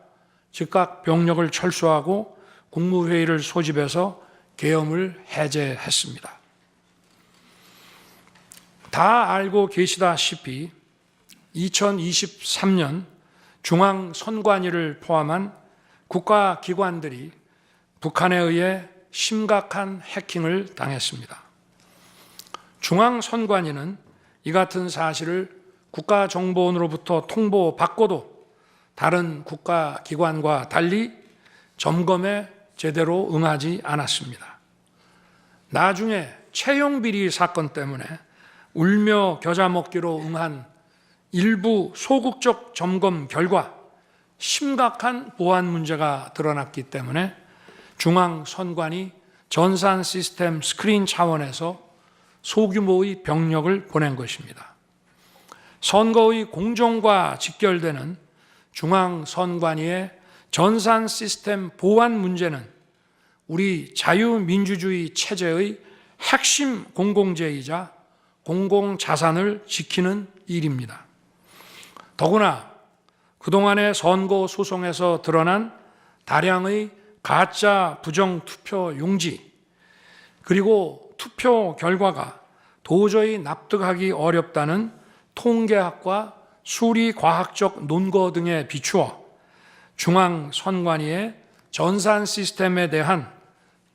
즉각 병력을 철수하고 국무회의를 소집해서 계엄을 해제했습니다. 다 알고 계시다시피 2023년 중앙선관위를 포함한 국가기관들이 북한에 의해 심각한 해킹을 당했습니다. 중앙선관위는 이 같은 사실을 국가정보원으로부터 통보받고도 다른 국가기관과 달리 점검에 제대로 응하지 않았습니다. 나중에 채용비리 사건 때문에 울며 겨자 먹기로 응한 일부 소극적 점검 결과 심각한 보안 문제가 드러났기 때문에 중앙선관위 전산 시스템 스크린 차원에서 소규모의 병력을 보낸 것입니다. 선거의 공정과 직결되는 중앙선관위의 전산 시스템 보안 문제는 우리 자유민주주의 체제의 핵심 공공재이자 공공자산을 지키는 일입니다. 더구나 그동안의 선거 소송에서 드러난 다량의 가짜 부정투표 용지, 그리고 투표 결과가 도저히 납득하기 어렵다는 통계학과 수리과학적 논거 등에 비추어 중앙선관위의 전산 시스템에 대한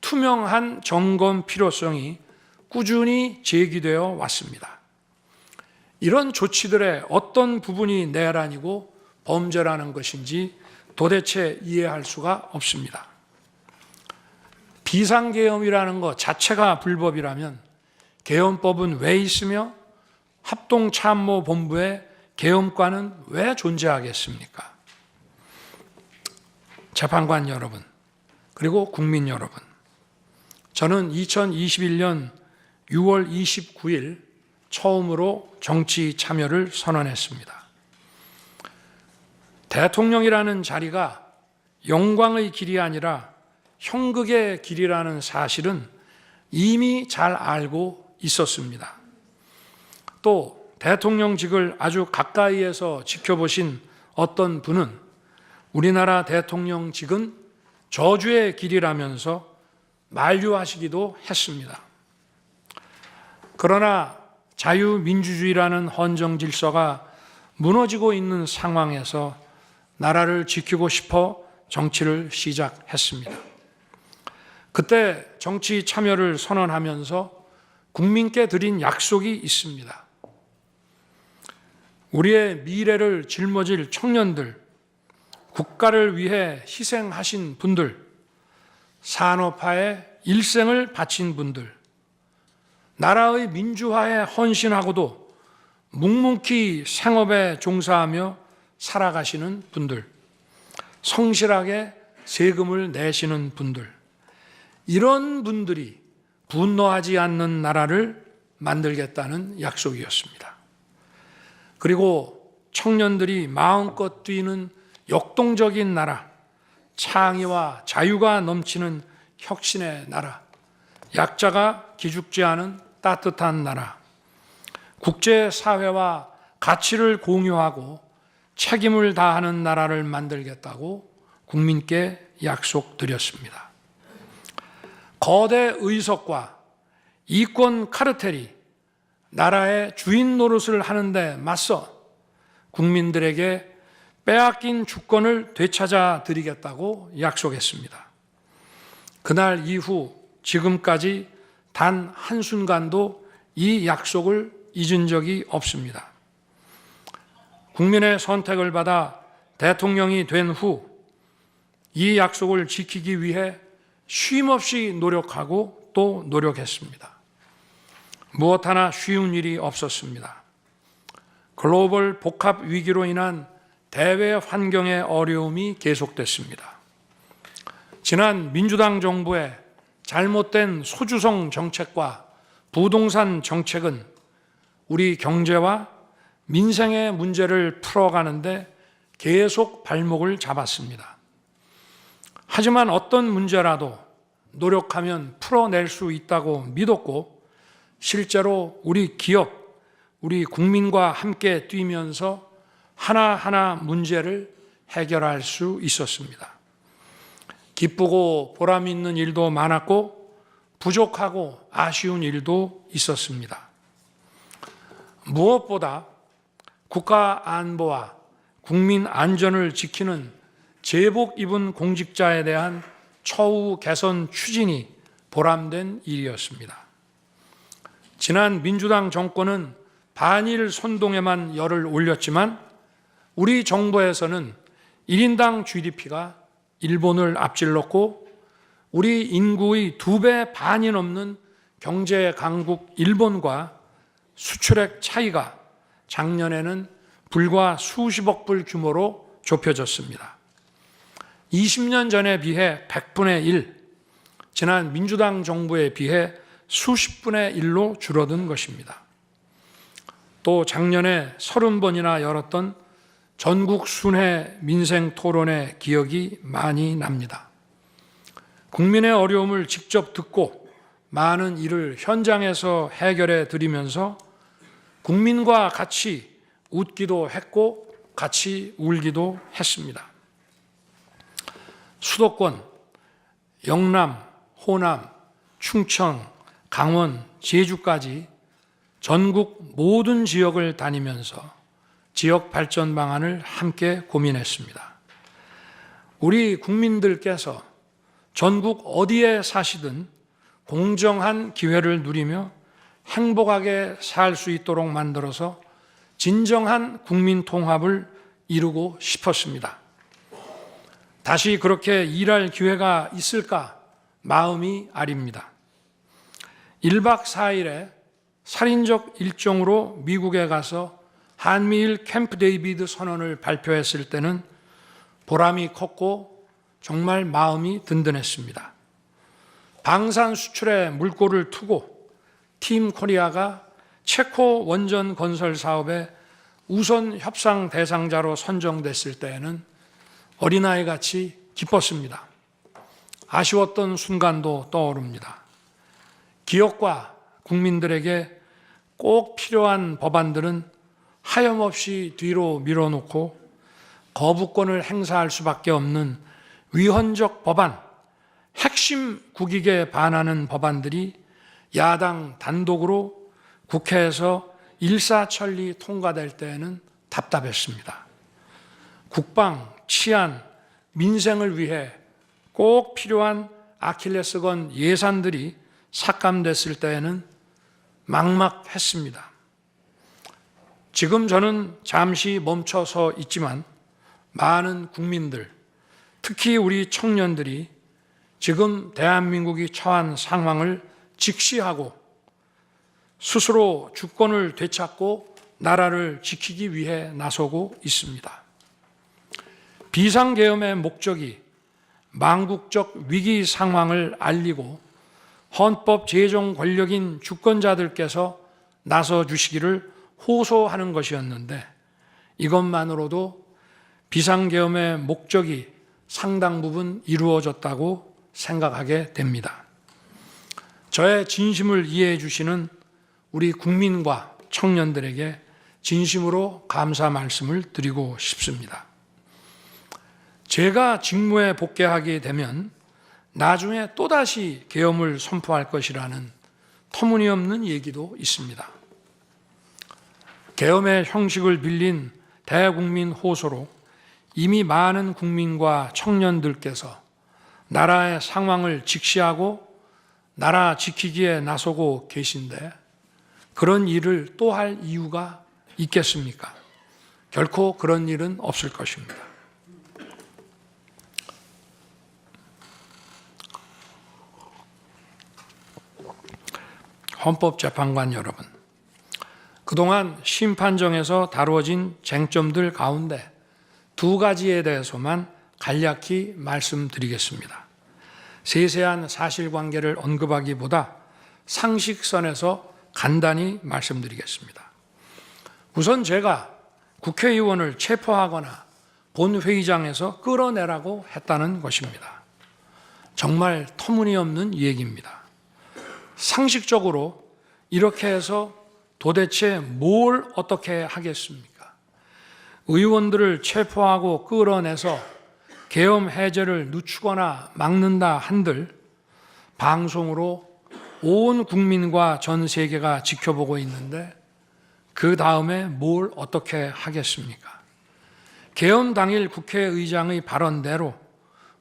투명한 점검 필요성이 꾸준히 제기되어 왔습니다. 이런 조치들의 어떤 부분이 내란이고 범죄라는 것인지 도대체 이해할 수가 없습니다. 비상계엄이라는 것 자체가 불법이라면 계엄법은 왜 있으며 합동참모본부의 계엄관은 왜 존재하겠습니까? 재판관 여러분, 그리고 국민 여러분, 저는 2021년 6월 29일 처음으로 정치 참여를 선언했습니다. 대통령이라는 자리가 영광의 길이 아니라 형극의 길이라는 사실은 이미 잘 알고 있었습니다. 또 대통령직을 아주 가까이에서 지켜보신 어떤 분은 우리나라 대통령직은 저주의 길이라면서 만류하시기도 했습니다. 그러나 자유민주주의라는 헌정 질서가 무너지고 있는 상황에서 나라를 지키고 싶어 정치를 시작했습니다. 그때 정치 참여를 선언하면서 국민께 드린 약속이 있습니다. 우리의 미래를 짊어질 청년들, 국가를 위해 희생하신 분들, 산업화에 일생을 바친 분들, 나라의 민주화에 헌신하고도 묵묵히 생업에 종사하며 살아가시는 분들, 성실하게 세금을 내시는 분들, 이런 분들이 분노하지 않는 나라를 만들겠다는 약속이었습니다. 그리고 청년들이 마음껏 뛰는 역동적인 나라, 창의와 자유가 넘치는 혁신의 나라, 약자가 기죽지 않은 따뜻한 나라, 국제사회와 가치를 공유하고 책임을 다하는 나라를 만들겠다고 국민께 약속드렸습니다. 거대 의석과 이권 카르텔이 나라의 주인 노릇을 하는데 맞서 국민들에게 빼앗긴 주권을 되찾아 드리겠다고 약속했습니다. 그날 이후 지금까지 단 한순간도 이 약속을 잊은 적이 없습니다. 국민의 선택을 받아 대통령이 된 후 이 약속을 지키기 위해 쉼없이 노력하고 또 노력했습니다. 무엇 하나 쉬운 일이 없었습니다. 글로벌 복합 위기로 인한 대외 환경의 어려움이 계속됐습니다. 지난 민주당 정부의 잘못된 소주성 정책과 부동산 정책은 우리 경제와 민생의 문제를 풀어가는데 계속 발목을 잡았습니다. 하지만 어떤 문제라도 노력하면 풀어낼 수 있다고 믿었고 실제로 우리 기업, 우리 국민과 함께 뛰면서 하나하나 문제를 해결할 수 있었습니다. 기쁘고 보람 있는 일도 많았고 부족하고 아쉬운 일도 있었습니다. 무엇보다 국가 안보와 국민 안전을 지키는 제복 입은 공직자에 대한 처우 개선 추진이 보람된 일이었습니다. 지난 민주당 정권은 반일 선동에만 열을 올렸지만 우리 정부에서는 1인당 GDP가 일본을 앞질렀고 우리 인구의 2배 반이 넘는 경제 강국 일본과 수출액 차이가 작년에는 불과 수십억 불 규모로 좁혀졌습니다. 20년 전에 비해 100분의 1, 지난 민주당 정부에 비해 수십분의 1로 줄어든 것입니다. 또 작년에 30번이나 열었던 전국 순회 민생 토론의 기억이 많이 납니다. 국민의 어려움을 직접 듣고 많은 일을 현장에서 해결해 드리면서 국민과 같이 웃기도 했고 같이 울기도 했습니다. 수도권, 영남, 호남, 충청, 강원, 제주까지 전국 모든 지역을 다니면서 지역 발전 방안을 함께 고민했습니다. 우리 국민들께서 전국 어디에 사시든 공정한 기회를 누리며 행복하게 살 수 있도록 만들어서 진정한 국민 통합을 이루고 싶었습니다. 다시 그렇게 일할 기회가 있을까 마음이 아립니다. 1박 4일의 살인적 일정으로 미국에 가서 한미일 캠프 데이비드 선언을 발표했을 때는 보람이 컸고 정말 마음이 든든했습니다. 방산 수출에 물꼬를 트고 팀 코리아가 체코 원전 건설 사업의 우선 협상 대상자로 선정됐을 때에는 어린아이같이 기뻤습니다. 아쉬웠던 순간도 떠오릅니다. 기업과 국민들에게 꼭 필요한 법안들은 하염없이 뒤로 밀어놓고 거부권을 행사할 수밖에 없는 위헌적 법안, 핵심 국익에 반하는 법안들이 야당 단독으로 국회에서 일사천리 통과될 때에는 답답했습니다. 국방, 치안, 민생을 위해 꼭 필요한 아킬레스건 예산들이 삭감됐을 때에는 막막했습니다. 지금 저는 잠시 멈춰서 있지만 많은 국민들, 특히 우리 청년들이 지금 대한민국이 처한 상황을 직시하고 스스로 주권을 되찾고 나라를 지키기 위해 나서고 있습니다. 비상계엄의 목적이 망국적 위기 상황을 알리고 헌법 제정 권력인 주권자들께서 나서 주시기를 호소하는 것이었는데 이것만으로도 비상계엄의 목적이 상당 부분 이루어졌다고 생각하게 됩니다. 저의 진심을 이해해 주시는 우리 국민과 청년들에게 진심으로 감사 말씀을 드리고 싶습니다. 제가 직무에 복귀하게 되면 나중에 또다시 계엄을 선포할 것이라는 터무니없는 얘기도 있습니다. 계엄의 형식을 빌린 대국민 호소로 이미 많은 국민과 청년들께서 나라의 상황을 직시하고 나라 지키기에 나서고 계신데 그런 일을 또 할 이유가 있겠습니까? 결코 그런 일은 없을 것입니다. 헌법재판관 여러분, 그동안 심판정에서 다루어진 쟁점들 가운데 두 가지에 대해서만 간략히 말씀드리겠습니다. 세세한 사실관계를 언급하기보다 상식선에서 간단히 말씀드리겠습니다. 우선 제가 국회의원을 체포하거나 본회의장에서 끌어내라고 했다는 것입니다. 정말 터무니없는 얘기입니다. 상식적으로 이렇게 해서 도대체 뭘 어떻게 하겠습니까? 의원들을 체포하고 끌어내서 계엄 해제를 늦추거나 막는다 한들 방송으로 온 국민과 전 세계가 지켜보고 있는데 그 다음에 뭘 어떻게 하겠습니까? 계엄 당일 국회의장의 발언대로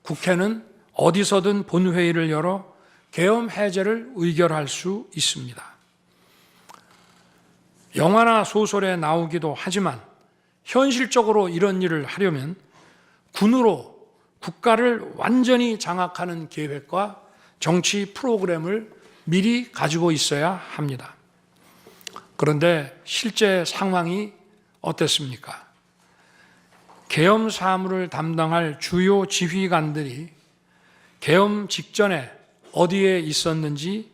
국회는 어디서든 본회의를 열어 계엄 해제를 의결할 수 있습니다. 영화나 소설에 나오기도 하지만 현실적으로 이런 일을 하려면 군으로 국가를 완전히 장악하는 계획과 정치 프로그램을 미리 가지고 있어야 합니다. 그런데 실제 상황이 어땠습니까? 계엄 사무를 담당할 주요 지휘관들이 계엄 직전에 어디에 있었는지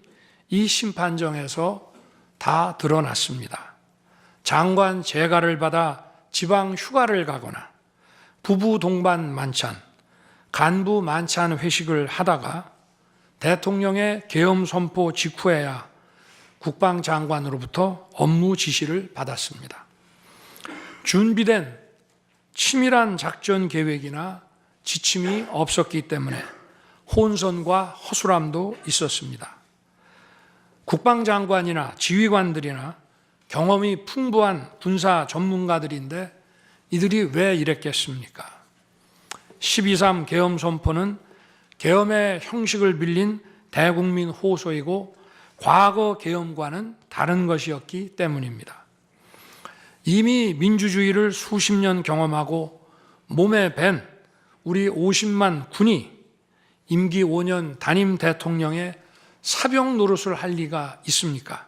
이 심판정에서 다 드러났습니다. 장관 재가를 받아 지방 휴가를 가거나 부부 동반 만찬, 간부 만찬 회식을 하다가 대통령의 계엄 선포 직후에야 국방장관으로부터 업무 지시를 받았습니다. 준비된 치밀한 작전 계획이나 지침이 없었기 때문에 혼선과 허술함도 있었습니다. 국방장관이나 지휘관들이나 경험이 풍부한 군사 전문가들인데 이들이 왜 이랬겠습니까? 12.3 계엄 선포는 계엄의 형식을 빌린 대국민 호소이고 과거 계엄과는 다른 것이었기 때문입니다. 이미 민주주의를 수십 년 경험하고 몸에 밴 우리 50만 군이 임기 5년 단임 대통령의 사병 노릇을 할 리가 있습니까?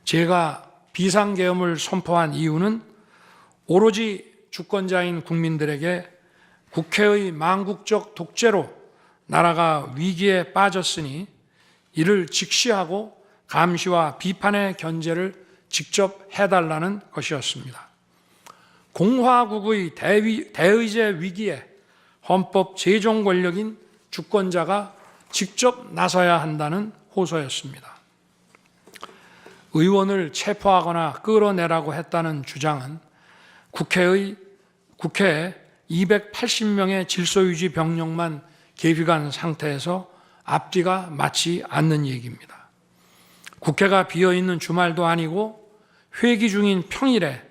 제가 비상계엄을 선포한 이유는 오로지 주권자인 국민들에게 국회의 망국적 독재로 나라가 위기에 빠졌으니 이를 직시하고 감시와 비판의 견제를 직접 해달라는 것이었습니다. 공화국의 대의제 위기에 헌법 제정 권력인 주권자가 직접 나서야 한다는 호소였습니다. 의원을 체포하거나 끌어내라고 했다는 주장은 국회에 280명의 질서유지 병력만 계비간 상태에서 앞뒤가 맞지 않는 얘기입니다. 국회가 비어있는 주말도 아니고 회기 중인 평일에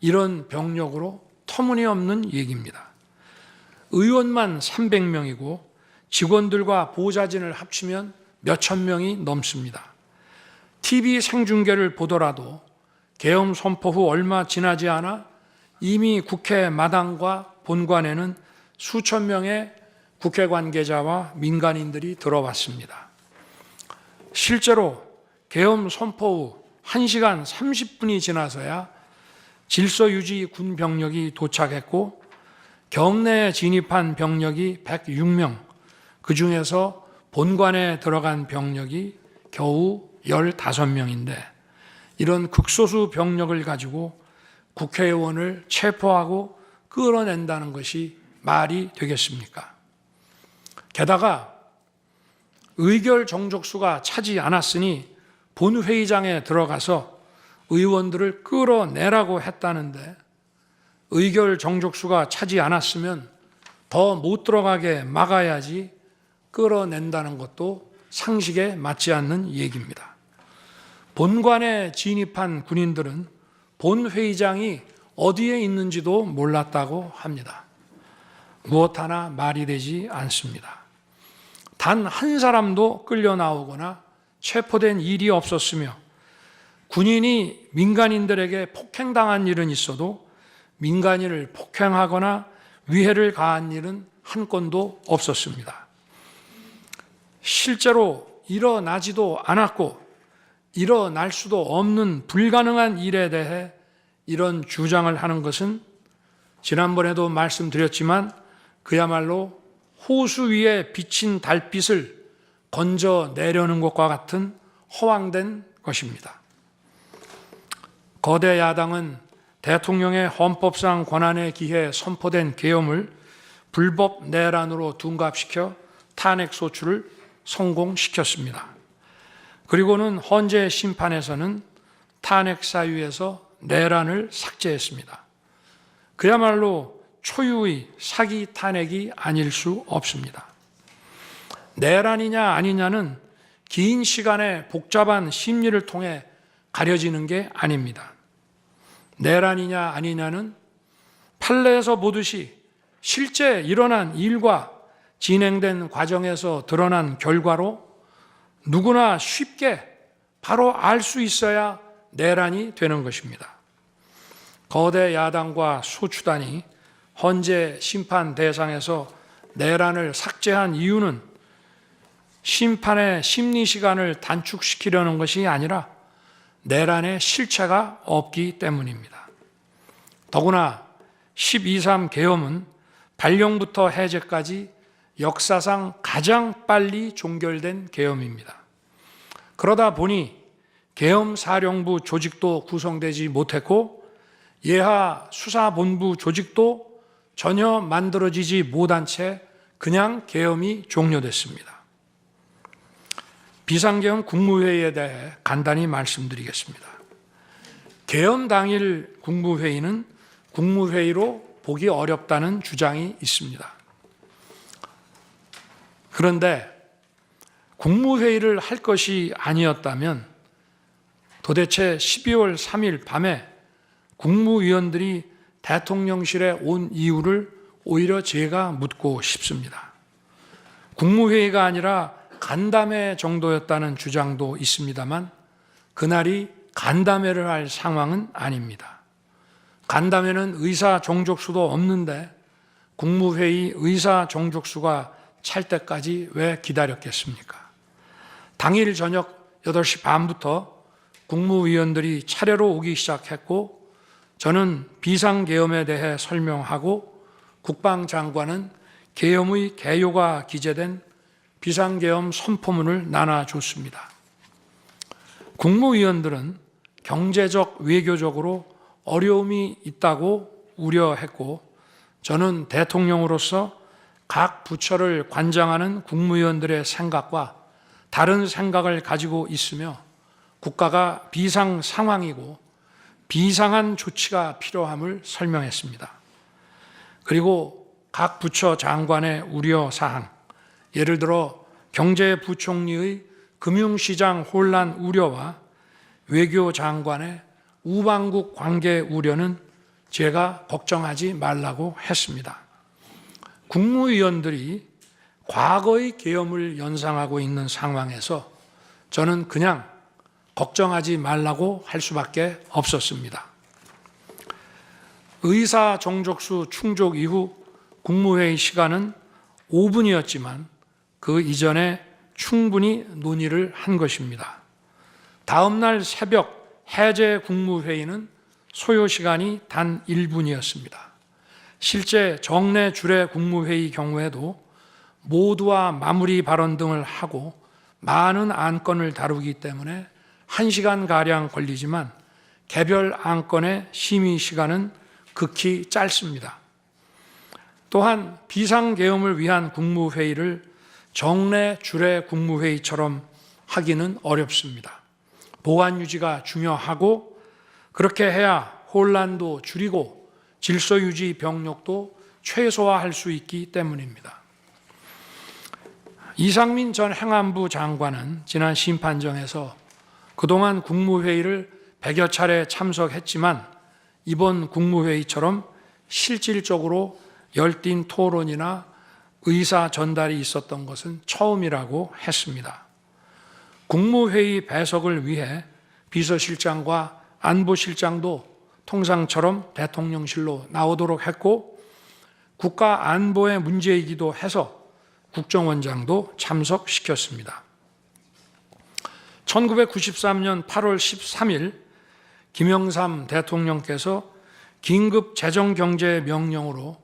이런 병력으로 터무니없는 얘기입니다. 의원만 300명이고 직원들과 보좌진을 합치면 몇천 명이 넘습니다. TV 생중계를 보더라도 계엄 선포 후 얼마 지나지 않아 이미 국회 마당과 본관에는 수천 명의 국회 관계자와 민간인들이 들어왔습니다. 실제로 계엄 선포 후 1시간 30분이 지나서야 질서유지 군 병력이 도착했고 경내에 진입한 병력이 106명, 그 중에서 본관에 들어간 병력이 겨우 15명인데 이런 극소수 병력을 가지고 국회의원을 체포하고 끌어낸다는 것이 말이 되겠습니까? 게다가 의결 정족수가 차지 않았으니 본회의장에 들어가서 의원들을 끌어내라고 했다는데 의결 정족수가 차지 않았으면 더 못 들어가게 막아야지 끌어낸다는 것도 상식에 맞지 않는 얘기입니다. 본관에 진입한 군인들은 본회의장이 어디에 있는지도 몰랐다고 합니다. 무엇 하나 말이 되지 않습니다. 단 한 사람도 끌려 나오거나 체포된 일이 없었으며 군인이 민간인들에게 폭행당한 일은 있어도 민간인을 폭행하거나 위해를 가한 일은 한 건도 없었습니다. 실제로 일어나지도 않았고 일어날 수도 없는 불가능한 일에 대해 이런 주장을 하는 것은 지난번에도 말씀드렸지만 그야말로 호수 위에 비친 달빛을 건져내려는 것과 같은 허황된 것입니다. 거대 야당은 대통령의 헌법상 권한에 기해 선포된 계엄을 불법 내란으로 둔갑시켜 탄핵 소추를 성공시켰습니다. 그리고는 헌재 심판에서는 탄핵 사유에서 내란을 삭제했습니다. 그야말로 초유의 사기 탄핵이 아닐 수 없습니다. 내란이냐 아니냐는 긴 시간의 복잡한 심리를 통해 가려지는 게 아닙니다. 내란이냐 아니냐는 판례에서 보듯이 실제 일어난 일과 진행된 과정에서 드러난 결과로 누구나 쉽게 바로 알 수 있어야 내란이 되는 것입니다. 거대 야당과 소추단이 헌재 심판 대상에서 내란을 삭제한 이유는 심판의 심리 시간을 단축시키려는 것이 아니라 내란의 실체가 없기 때문입니다. 더구나 12.3 계엄은 발령부터 해제까지 역사상 가장 빨리 종결된 계엄입니다. 그러다 보니 계엄사령부 조직도 구성되지 못했고 예하 수사본부 조직도 전혀 만들어지지 못한 채 그냥 계엄이 종료됐습니다. 비상계엄 국무회의에 대해 간단히 말씀드리겠습니다. 계엄 당일 국무회의는 국무회의로 보기 어렵다는 주장이 있습니다. 그런데 국무회의를 할 것이 아니었다면 도대체 12월 3일 밤에 국무위원들이 대통령실에 온 이유를 오히려 제가 묻고 싶습니다. 국무회의가 아니라 간담회 정도였다는 주장도 있습니다만 그날이 간담회를 할 상황은 아닙니다. 간담회는 의사 정족수도 없는데 국무회의 의사 정족수가 찰 때까지 왜 기다렸겠습니까? 당일 저녁 8시 반부터 국무위원들이 차례로 오기 시작했고 저는 비상계엄에 대해 설명하고 국방장관은 계엄의 개요가 기재된 비상계엄 선포문을 나눠줬습니다. 국무위원들은 경제적, 외교적으로 어려움이 있다고 우려했고 저는 대통령으로서 각 부처를 관장하는 국무위원들의 생각과 다른 생각을 가지고 있으며 국가가 비상 상황이고 비상한 조치가 필요함을 설명했습니다. 그리고 각 부처 장관의 우려사항, 예를 들어 경제부총리의 금융시장 혼란 우려와 외교장관의 우방국 관계 우려는 제가 걱정하지 말라고 했습니다. 국무위원들이 과거의 계엄을 연상하고 있는 상황에서 저는 그냥 걱정하지 말라고 할 수밖에 없었습니다. 의사 정족수 충족 이후 국무회의 시간은 5분이었지만 그 이전에 충분히 논의를 한 것입니다. 다음 날 새벽 해제 국무회의는 소요 시간이 단 1분이었습니다. 실제 정례 주례 국무회의 경우에도 모두와 마무리 발언 등을 하고 많은 안건을 다루기 때문에 1시간가량 걸리지만 개별 안건의 심의 시간은 극히 짧습니다. 또한 비상계엄을 위한 국무회의를 정례 주례 국무회의처럼 하기는 어렵습니다. 보안 유지가 중요하고 그렇게 해야 혼란도 줄이고 질서 유지 병력도 최소화할 수 있기 때문입니다. 이상민 전 행안부 장관은 지난 심판정에서 그동안 국무회의를 100여 차례 참석했지만 이번 국무회의처럼 실질적으로 열띤 토론이나 의사 전달이 있었던 것은 처음이라고 했습니다. 국무회의 배석을 위해 비서실장과 안보실장도 통상처럼 대통령실로 나오도록 했고 국가 안보의 문제이기도 해서 국정원장도 참석시켰습니다. 1993년 8월 13일 김영삼 대통령께서 긴급 재정경제명령으로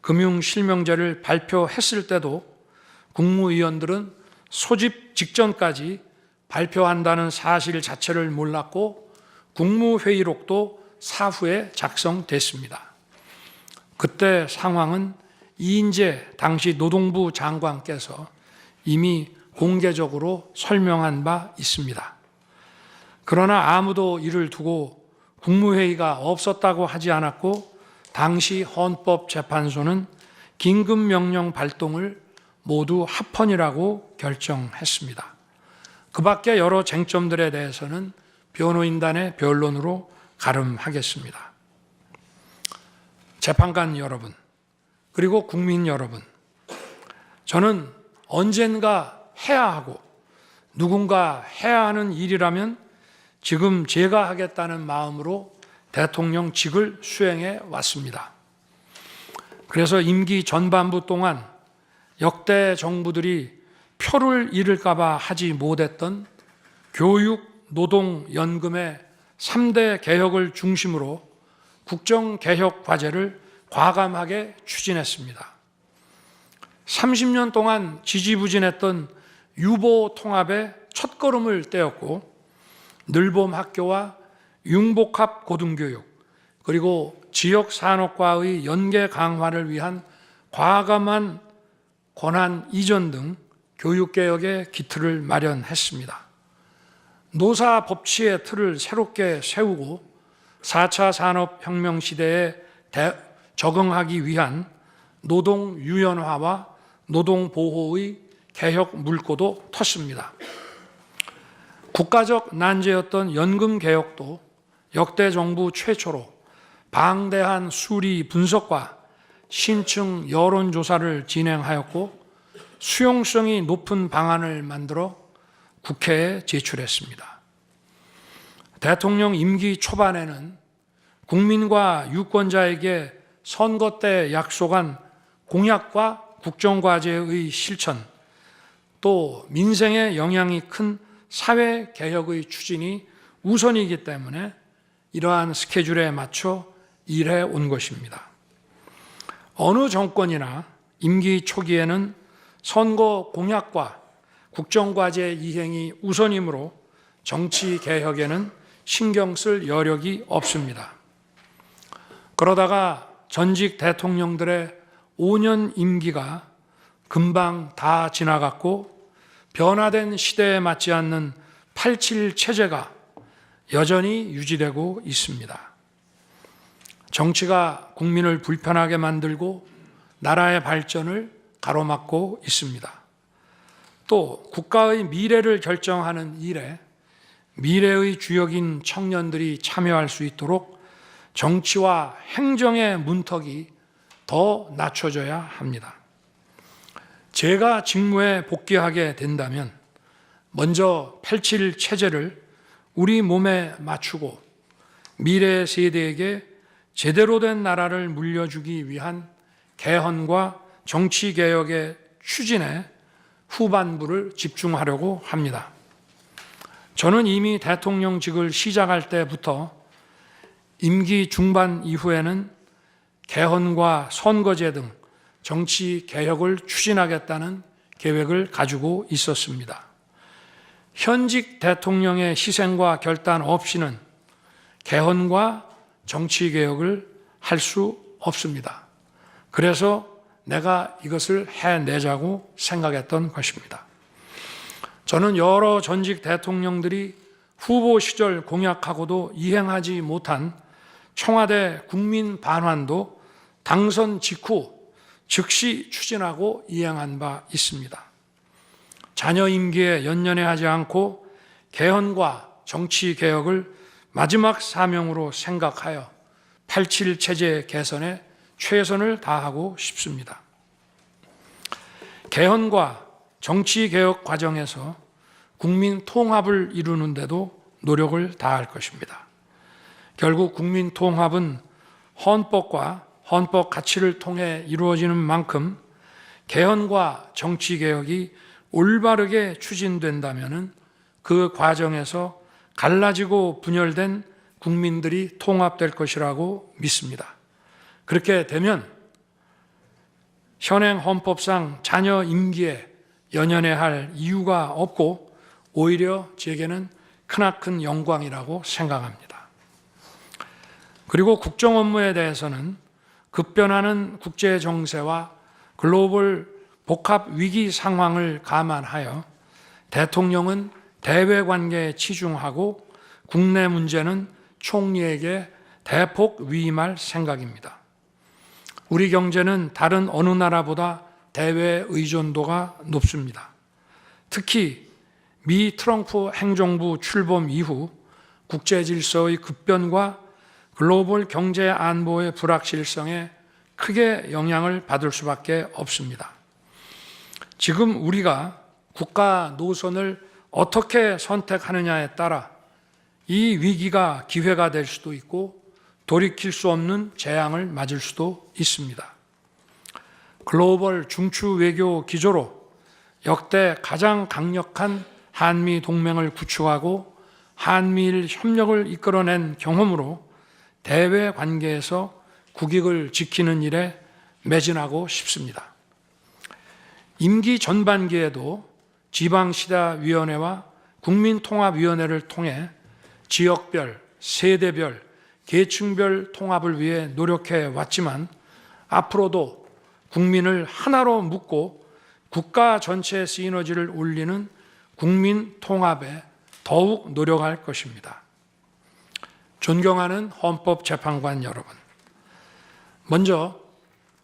금융실명제를 발표했을 때도 국무위원들은 소집 직전까지 발표한다는 사실 자체를 몰랐고 국무회의록도 사후에 작성됐습니다. 그때 상황은 이인재 당시 노동부 장관께서 이미 공개적으로 설명한 바 있습니다. 그러나 아무도 이를 두고 국무회의가 없었다고 하지 않았고 당시 헌법재판소는 긴급명령 발동을 모두 합헌이라고 결정했습니다. 그 밖에 여러 쟁점들에 대해서는 변호인단의 변론으로 가름하겠습니다. 재판관 여러분, 그리고 국민 여러분, 저는 언젠가 해야 하고 누군가 해야 하는 일이라면 지금 제가 하겠다는 마음으로 대통령직을 수행해 왔습니다. 그래서 임기 전반부 동안 역대 정부들이 표를 잃을까 봐 하지 못했던 교육, 노동, 연금의 3대 개혁을 중심으로 국정개혁 과제를 과감하게 추진했습니다. 30년 동안 지지부진했던 유보 통합의 첫걸음을 떼었고 늘봄 학교와 융복합 고등교육, 그리고 지역 산업과의 연계 강화를 위한 과감한 권한 이전 등 교육개혁의 기틀을 마련했습니다. 노사 법치의 틀을 새롭게 세우고 4차 산업혁명 시대에 적응하기 위한 노동 유연화와 노동 보호의 개혁 물꼬도 텄습니다. 국가적 난제였던 연금 개혁도 역대 정부 최초로 방대한 수리 분석과 신층 여론조사를 진행하였고 수용성이 높은 방안을 만들어 국회에 제출했습니다. 대통령 임기 초반에는 국민과 유권자에게 선거 때 약속한 공약과 국정과제의 실천, 또 민생에 영향이 큰 사회개혁의 추진이 우선이기 때문에 이러한 스케줄에 맞춰 일해 온 것입니다. 어느 정권이나 임기 초기에는 선거 공약과 국정과제 이행이 우선이므로 정치 개혁에는 신경 쓸 여력이 없습니다. 그러다가 전직 대통령들의 5년 임기가 금방 다 지나갔고 변화된 시대에 맞지 않는 87 체제가 여전히 유지되고 있습니다. 정치가 국민을 불편하게 만들고 나라의 발전을 가로막고 있습니다. 또 국가의 미래를 결정하는 일에 미래의 주역인 청년들이 참여할 수 있도록 정치와 행정의 문턱이 더 낮춰져야 합니다. 제가 직무에 복귀하게 된다면 먼저 87 체제를 우리 몸에 맞추고 미래 세대에게 제대로 된 나라를 물려주기 위한 개헌과 정치개혁의 추진에 후반부를 집중하려고 합니다. 저는 이미 대통령직을 시작할 때부터 임기 중반 이후에는 개헌과 선거제 등 정치개혁을 추진하겠다는 계획을 가지고 있었습니다. 현직 대통령의 희생과 결단 없이는 개헌과 정치개혁을 할 수 없습니다. 그래서 내가 이것을 해내자고 생각했던 것입니다. 저는 여러 전직 대통령들이 후보 시절 공약하고도 이행하지 못한 청와대 국민 반환도 당선 직후 즉시 추진하고 이행한 바 있습니다. 자녀 임기에 연연해하지 않고 개헌과 정치개혁을 마지막 사명으로 생각하여 87 체제 개선에 최선을 다하고 싶습니다. 개헌과 정치개혁 과정에서 국민 통합을 이루는 데도 노력을 다할 것입니다. 결국 국민 통합은 헌법과 헌법 가치를 통해 이루어지는 만큼 개헌과 정치개혁이 올바르게 추진된다면 그 과정에서 갈라지고 분열된 국민들이 통합될 것이라고 믿습니다. 그렇게 되면 현행 헌법상 자녀 임기에 연연해야 할 이유가 없고 오히려 제게는 크나큰 영광이라고 생각합니다. 그리고 국정 업무에 대해서는 급변하는 국제 정세와 글로벌 복합 위기 상황을 감안하여 대통령은 대외 관계에 치중하고 국내 문제는 총리에게 대폭 위임할 생각입니다. 우리 경제는 다른 어느 나라보다 대외 의존도가 높습니다. 특히 미 트럼프 행정부 출범 이후 국제 질서의 급변과 글로벌 경제 안보의 불확실성에 크게 영향을 받을 수밖에 없습니다. 지금 우리가 국가 노선을 어떻게 선택하느냐에 따라 이 위기가 기회가 될 수도 있고 돌이킬 수 없는 재앙을 맞을 수도 있습니다. 글로벌 중추 외교 기조로 역대 가장 강력한 한미 동맹을 구축하고 한미일 협력을 이끌어낸 경험으로 대외 관계에서 국익을 지키는 일에 매진하고 싶습니다. 임기 전반기에도 지방시다위원회와 국민통합위원회를 통해 지역별, 세대별, 계층별 통합을 위해 노력해 왔지만 앞으로도 국민을 하나로 묶고 국가 전체의 시너지를 올리는 국민 통합에 더욱 노력할 것입니다. 존경하는 헌법재판관 여러분, 먼저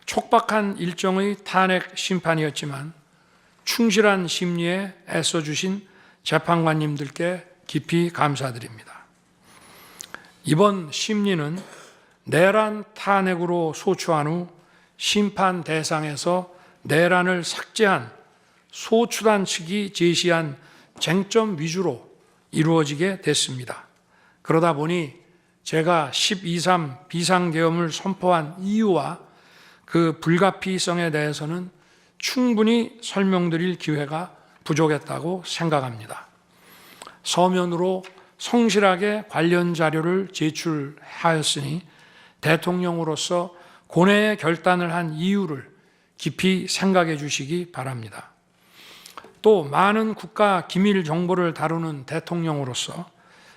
촉박한 일정의 탄핵 심판이었지만 충실한 심리에 애써주신 재판관님들께 깊이 감사드립니다. 이번 심리는 내란 탄핵으로 소추한 후 심판 대상에서 내란을 삭제한 소추단 측이 제시한 쟁점 위주로 이루어지게 됐습니다. 그러다 보니 제가 12.3 비상계엄을 선포한 이유와 그 불가피성에 대해서는 충분히 설명드릴 기회가 부족했다고 생각합니다. 서면으로 성실하게 관련 자료를 제출하였으니 대통령으로서 고뇌의 결단을 한 이유를 깊이 생각해 주시기 바랍니다. 또 많은 국가 기밀 정보를 다루는 대통령으로서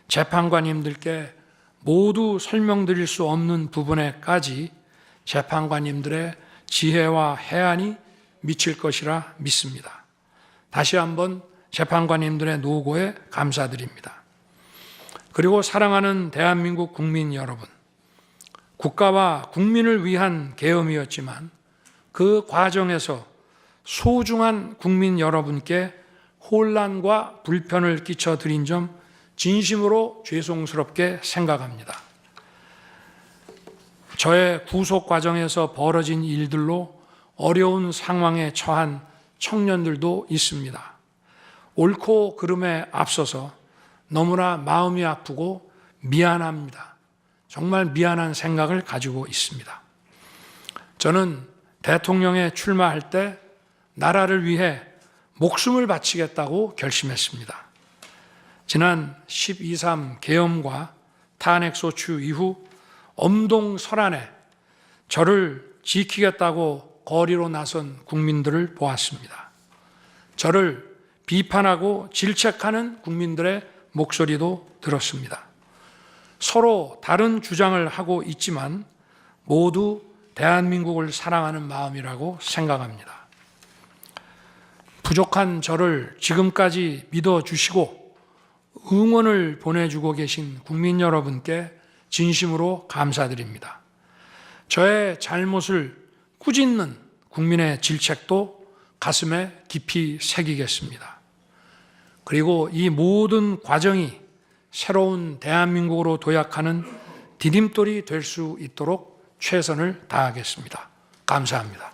재판관님들께 모두 설명드릴 수 없는 부분에까지 재판관님들의 지혜와 해안이 미칠 것이라 믿습니다. 다시 한번 재판관님들의 노고에 감사드립니다. 그리고 사랑하는 대한민국 국민 여러분, 국가와 국민을 위한 계엄이었지만 그 과정에서 소중한 국민 여러분께 혼란과 불편을 끼쳐드린 점 진심으로 죄송스럽게 생각합니다. 저의 구속 과정에서 벌어진 일들로 어려운 상황에 처한 청년들도 있습니다. 옳고 그름에 앞서서 너무나 마음이 아프고 미안합니다. 정말 미안한 생각을 가지고 있습니다. 저는 대통령에 출마할 때 나라를 위해 목숨을 바치겠다고 결심했습니다. 지난 12.3 계엄과 탄핵소추 이후 엄동설안에 저를 지키겠다고 거리로 나선 국민들을 보았습니다. 저를 비판하고 질책하는 국민들의 목소리도 들었습니다. 서로 다른 주장을 하고 있지만 모두 대한민국을 사랑하는 마음이라고 생각합니다. 부족한 저를 지금까지 믿어주시고 응원을 보내주고 계신 국민 여러분께 진심으로 감사드립니다. 저의 잘못을 꾸짖는 국민의 질책도 가슴에 깊이 새기겠습니다. 그리고 이 모든 과정이 새로운 대한민국으로 도약하는 디딤돌이 될 수 있도록 최선을 다하겠습니다. 감사합니다.